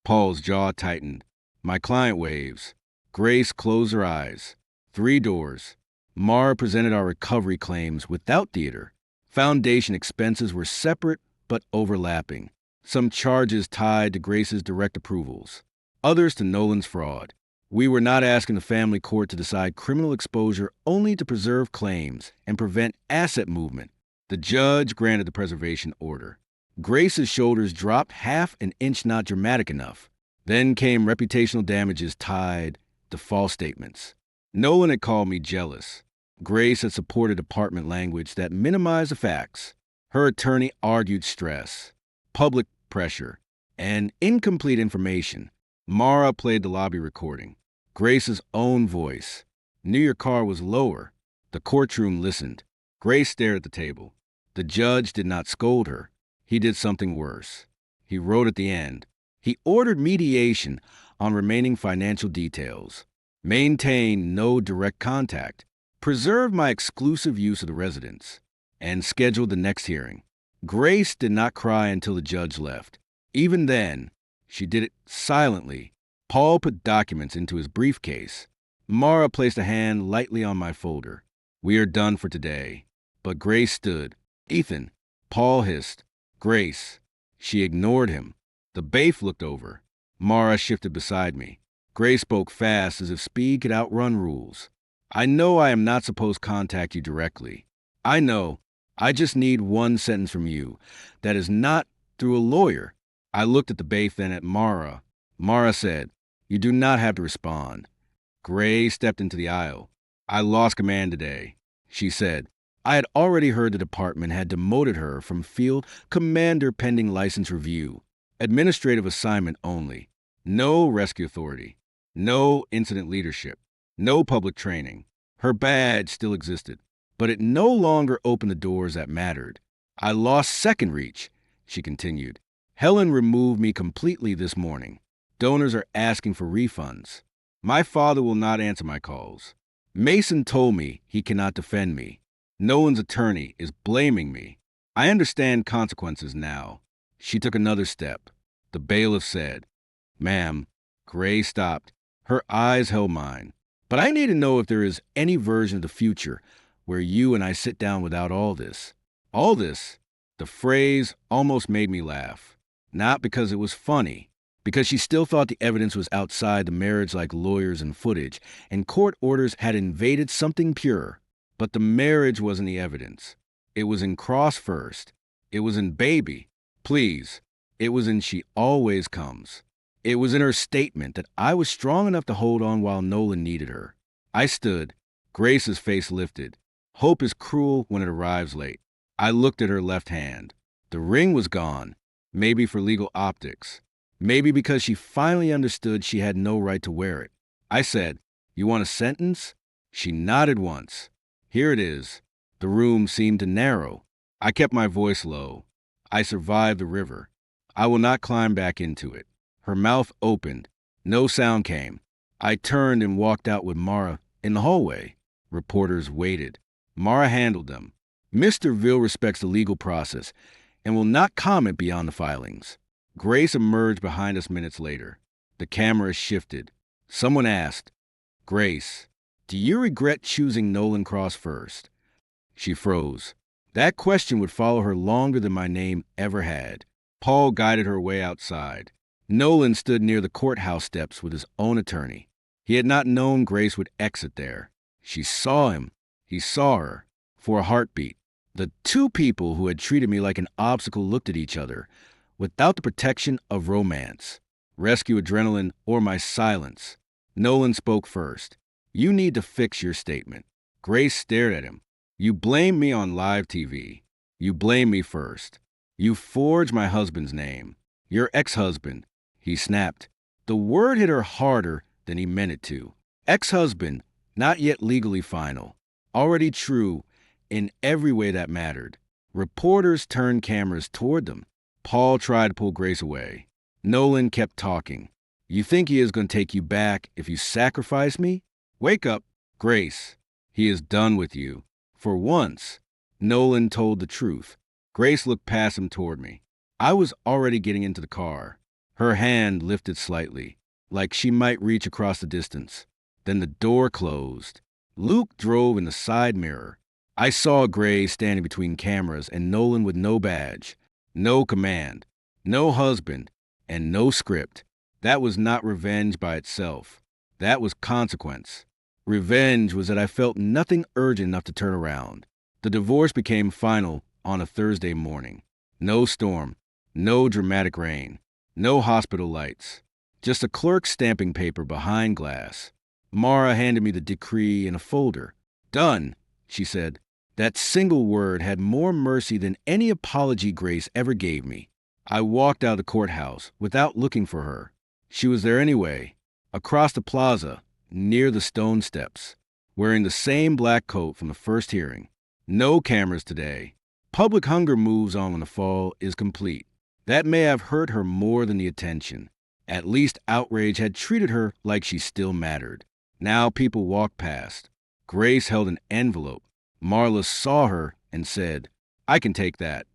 Paul's jaw tightened. My client waves. Grace closed her eyes. 3 doors. Mara presented our recovery claims without theater. Foundation expenses were separate but overlapping. Some charges tied to Grace's direct approvals. Others to Nolan's fraud. We were not asking the family court to decide criminal exposure only to preserve claims and prevent asset movement. The judge granted the preservation order. Grace's shoulders dropped half an inch not dramatic enough. Then came reputational damages tied to false statements. Nolan had called me jealous. Grace had supported apartment language that minimized the facts. Her attorney argued stress, public pressure, and incomplete information. Mara played the lobby recording, Grace's own voice. Knew your car was lower. The courtroom listened. Grace stared at the table. The judge did not scold her. He did something worse. He wrote at the end. He ordered mediation on remaining financial details. Maintain no direct contact. Preserve my exclusive use of the residence. And scheduled the next hearing. Grace did not cry until the judge left. Even then, she did it silently. Paul put documents into his briefcase. Mara placed a hand lightly on my folder. We are done for today. But Grace stood. Ethan, Paul hissed. Grace. She ignored him. The bailiff looked over. Mara shifted beside me. Grace spoke fast as if speed could outrun rules. I know I am not supposed to contact you directly. I know. I just need one sentence from you. That is not through a lawyer. I looked at the bailiff, then at Mara. Mara said, you do not have to respond. Grace stepped into the aisle. I lost command today, she said. I had already heard the department had demoted her from field commander pending license review. Administrative assignment only. No rescue authority. No incident leadership. No public training. Her badge still existed, but it no longer opened the doors that mattered. I lost second reach, she continued. Helen removed me completely this morning. Donors are asking for refunds. My father will not answer my calls. Mason told me he cannot defend me. Nolan's attorney is blaming me. I understand consequences now. She took another step. The bailiff said, Ma'am. Grace stopped. Her eyes held mine. But I need to know if there is any version of the future where you and I sit down without all this. All this? The phrase almost made me laugh. Not because it was funny, because she still thought the evidence was outside the marriage like lawyers and footage, and court orders had invaded something pure. But the marriage wasn't the evidence. It was in Cross first. It was in Baby. Please. It was in She Always Comes. It was in her statement that I was strong enough to hold on while Nolan needed her. I stood. Grace's face lifted. Hope is cruel when it arrives late. I looked at her left hand. The ring was gone. Maybe for legal optics. Maybe because she finally understood she had no right to wear it. I said, You want a sentence? She nodded once. Here it is. The room seemed to narrow. I kept my voice low. I survived the river. I will not climb back into it. Her mouth opened. No sound came. I turned and walked out with Mara in the hallway. Reporters waited. Mara handled them. Mr. Ville respects the legal process and will not comment beyond the filings. Grace emerged behind us minutes later. The camera shifted. Someone asked, Grace, do you regret choosing Nolan Cross first? She froze. That question would follow her longer than my name ever had. Paul guided her way outside. Nolan stood near the courthouse steps with his own attorney. He had not known Grace would exit there. She saw him. He saw her. For a heartbeat. The two people who had treated me like an obstacle looked at each other, without the protection of romance, rescue adrenaline, or my silence. Nolan spoke first. You need to fix your statement. Grace stared at him. You blame me on LiveTV. You blame me first. You forged my husband's name. Your ex-husband. He snapped. The word hit her harder than he meant it to. Ex-husband, not yet legally final. Already true in every way that mattered. Reporters turned cameras toward them. Paul tried to pull Grace away. Nolan kept talking. You think he is going to take you back if you sacrifice me? Wake up, Grace. He is done with you. For once, Nolan told the truth. Grace looked past him toward me. I was already getting into the car. Her hand lifted slightly, like she might reach across the distance. Then the door closed. Luke drove in the side mirror. I saw Grace standing between cameras and Nolan with no badge, no command, no husband, and no script. That was not revenge by itself. That was consequence. Revenge was that I felt nothing urgent enough to turn around. The divorce became final on a Thursday morning. No storm, no dramatic rain, no hospital lights, just a clerk stamping paper behind glass. Mara handed me the decree in a folder. Done, she said. That single word had more mercy than any apology Grace ever gave me. I walked out of the courthouse without looking for her. She was there anyway, across the plaza, near the stone steps, wearing the same black coat from the first hearing. No cameras today. Public hunger moves on when the fall is complete. That may have hurt her more than the attention. At least outrage had treated her like she still mattered. Now people walked past. Grace held an envelope. Marla saw her and said, "I can take that."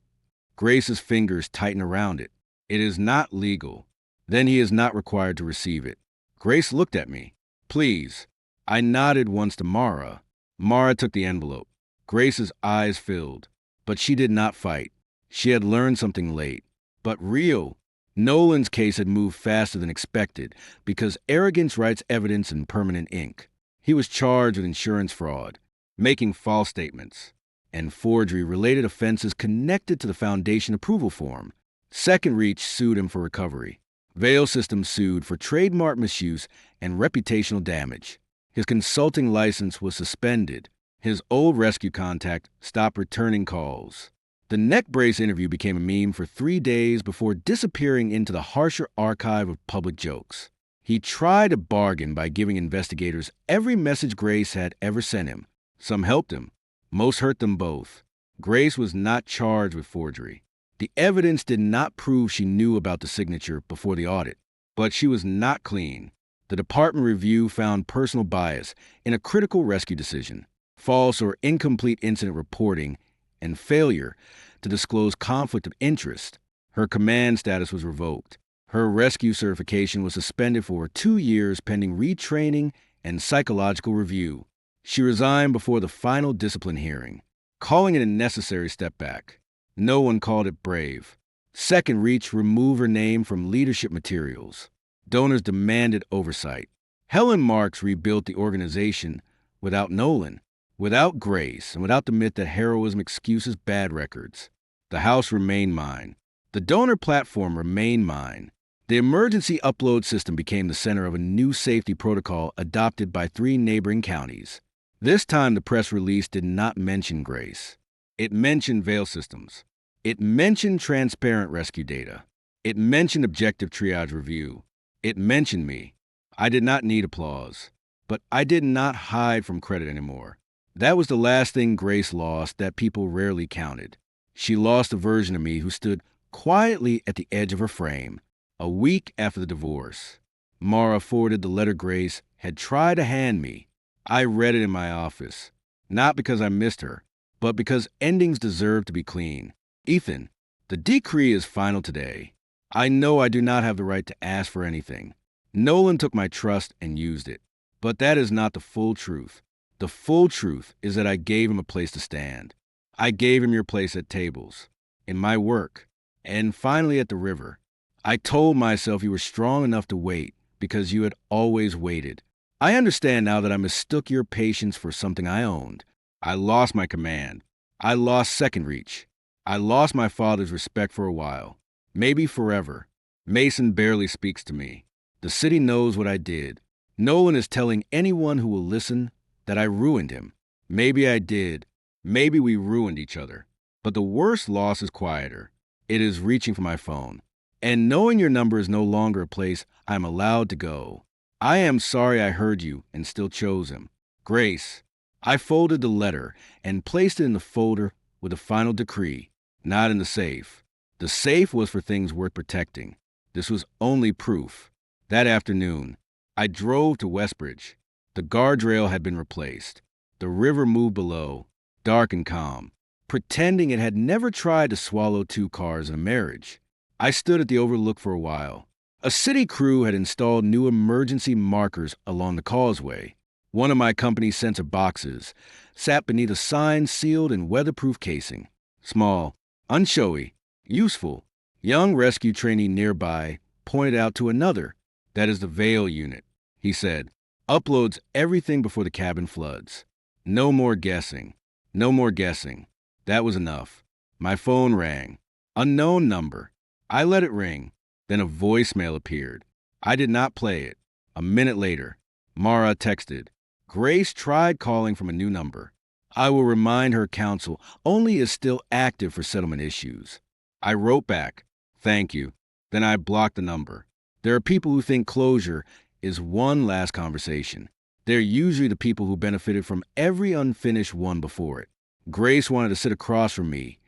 Grace's fingers tightened around it. "It is not legal. Then he is not required to receive it." Grace looked at me. "Please." I nodded once to Mara. Mara took the envelope. Grace's eyes filled. But she did not fight. She had learned something late. But real. Nolan's case had moved faster than expected because arrogance writes evidence in permanent ink. He was charged with insurance fraud, making false statements, and forgery-related offenses connected to the foundation approval form. Second Reach sued him for recovery. Veil Systems sued for trademark misuse and reputational damage. His consulting license was suspended. His old rescue contact stopped returning calls. The neck brace interview became a meme for 3 days before disappearing into the harsher archive of public jokes. He tried to bargain by giving investigators every message Grace had ever sent him. Some helped him. Most hurt them both. Grace was not charged with forgery. The evidence did not prove she knew about the signature before the audit. But she was not clean. The department review found personal bias in a critical rescue decision, false or incomplete incident reporting, and failure to disclose conflict of interest. Her command status was revoked. Her rescue certification was suspended for 2 years pending retraining and psychological review. She resigned before the final discipline hearing, calling it a necessary step back. No one called it brave. Second Reach removed her name from leadership materials. Donors demanded oversight. Helen Marks rebuilt the organization without Nolan, without Grace, and without the myth that heroism excuses bad records. The house remained mine. The donor platform remained mine. The emergency upload system became the center of a new safety protocol adopted by 3 neighboring counties. This time the press release did not mention Grace. It mentioned Veil Systems. It mentioned transparent rescue data. It mentioned objective triage review. It mentioned me. I did not need applause. But I did not hide from credit anymore. That was the last thing Grace lost that people rarely counted. She lost a version of me who stood quietly at the edge of her frame, a week after the divorce. Mara forwarded the letter Grace had tried to hand me. I read it in my office, not because I missed her, but because endings deserve to be clean. "Ethan, the decree is final today. I know I do not have the right to ask for anything. Nolan took my trust and used it. But that is not the full truth. The full truth is that I gave him a place to stand. I gave him your place at tables, in my work, and finally at the river. I told myself you were strong enough to wait because you had always waited. I understand now that I mistook your patience for something I owned. I lost my command. I lost Second Reach. I lost my father's respect for a while, maybe forever. Mason barely speaks to me. The city knows what I did. Nolan is telling anyone who will listen that I ruined him. Maybe I did. Maybe we ruined each other. But the worst loss is quieter. It is reaching for my phone. And knowing your number is no longer a place I am allowed to go. I am sorry I heard you and still chose him. Grace. I folded the letter and placed it in the folder with the final decree, not in the safe. The safe was for things worth protecting. This was only proof. That afternoon, I drove to Westbridge. The guardrail had been replaced. The river moved below, dark and calm, pretending it had never tried to swallow 2 cars in a marriage. I stood at the overlook for a while. A city crew had installed new emergency markers along the causeway. One of my company's sensor boxes sat beneath a sign sealed in weatherproof casing. Small, unshowy, useful. Young rescue trainee nearby pointed out to another. "That is the Veil unit," he said. "Uploads everything before the cabin floods. No more guessing. No more guessing." That was enough. My phone rang. Unknown number. I let it ring. Then a voicemail appeared. I did not play it. A minute later, Mara texted. Grace tried calling from a new number. I will remind her counsel only is still active for settlement issues. I wrote back, thank you. Then I blocked the number. There are people who think closure is one last conversation. They're usually the people who benefited from every unfinished one before it. Grace wanted to sit across from me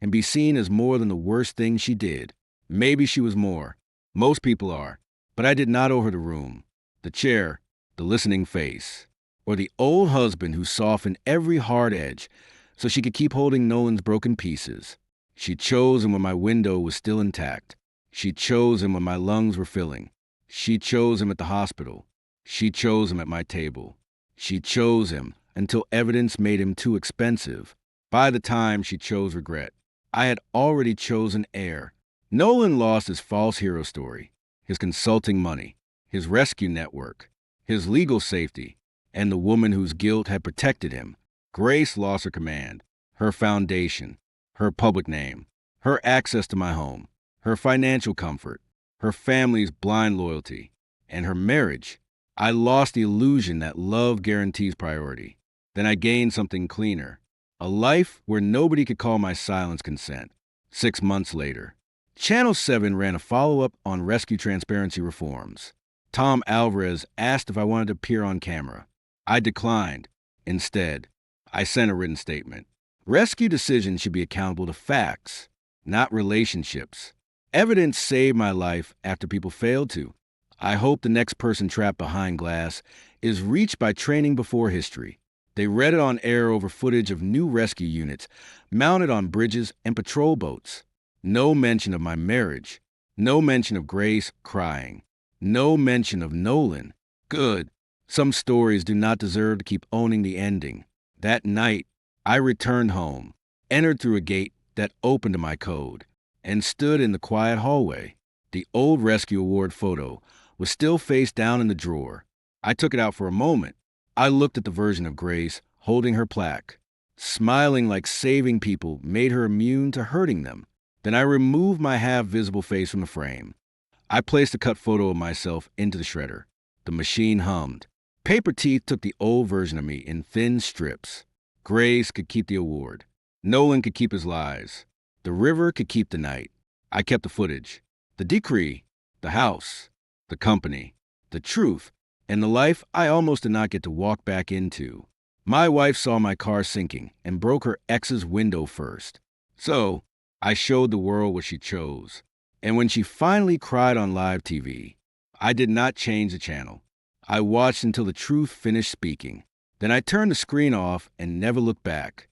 and be seen as more than the worst thing she did. Maybe she was more. Most people are. But I did not owe her the room, the chair, the listening face, or the old husband who softened every hard edge so she could keep holding Nolan's broken pieces. She chose him when my window was still intact. She chose him when my lungs were filling. She chose him at the hospital. She chose him at my table. She chose him until evidence made him too expensive. By the time she chose regret, I had already chosen air. Nolan lost his false hero story, his consulting money, his rescue network, his legal safety, and the woman whose guilt had protected him. Grace lost her command, her foundation, her public name, her access to my home, her financial comfort, her family's blind loyalty, and her marriage. I lost the illusion that love guarantees priority. Then I gained something cleaner, a life where nobody could call my silence consent. 6 months later, Channel 7 ran a follow-up on rescue transparency reforms. Tom Alvarez asked if I wanted to appear on camera. I declined. Instead, I sent a written statement. Rescue decisions should be accountable to facts, not relationships. Evidence saved my life after people failed to. I hope the next person trapped behind glass is reached by training before history. They read it on air over footage of new rescue units mounted on bridges and patrol boats. No mention of my marriage. No mention of Grace crying. No mention of Nolan. Good. Some stories do not deserve to keep owning the ending. That night, I returned home, entered through a gate that opened to my code, and stood in the quiet hallway. The old rescue award photo was still face down in the drawer. I took it out for a moment. I looked at the version of Grace holding her plaque. Smiling like saving people made her immune to hurting them. Then I removed my half-visible face from the frame. I placed a cut photo of myself into the shredder. The machine hummed. Paper Teeth took the old version of me in thin strips. Grace could keep the award. Nolan could keep his lies. The river could keep the night. I kept the footage, the decree, the house, the company, the truth, and the life I almost did not get to walk back into. My wife saw my car sinking and broke her ex's window first. So, I showed the world what she chose. And when she finally cried on LiveTV, I did not change the channel. I watched until the truth finished speaking. Then I turned the screen off and never looked back.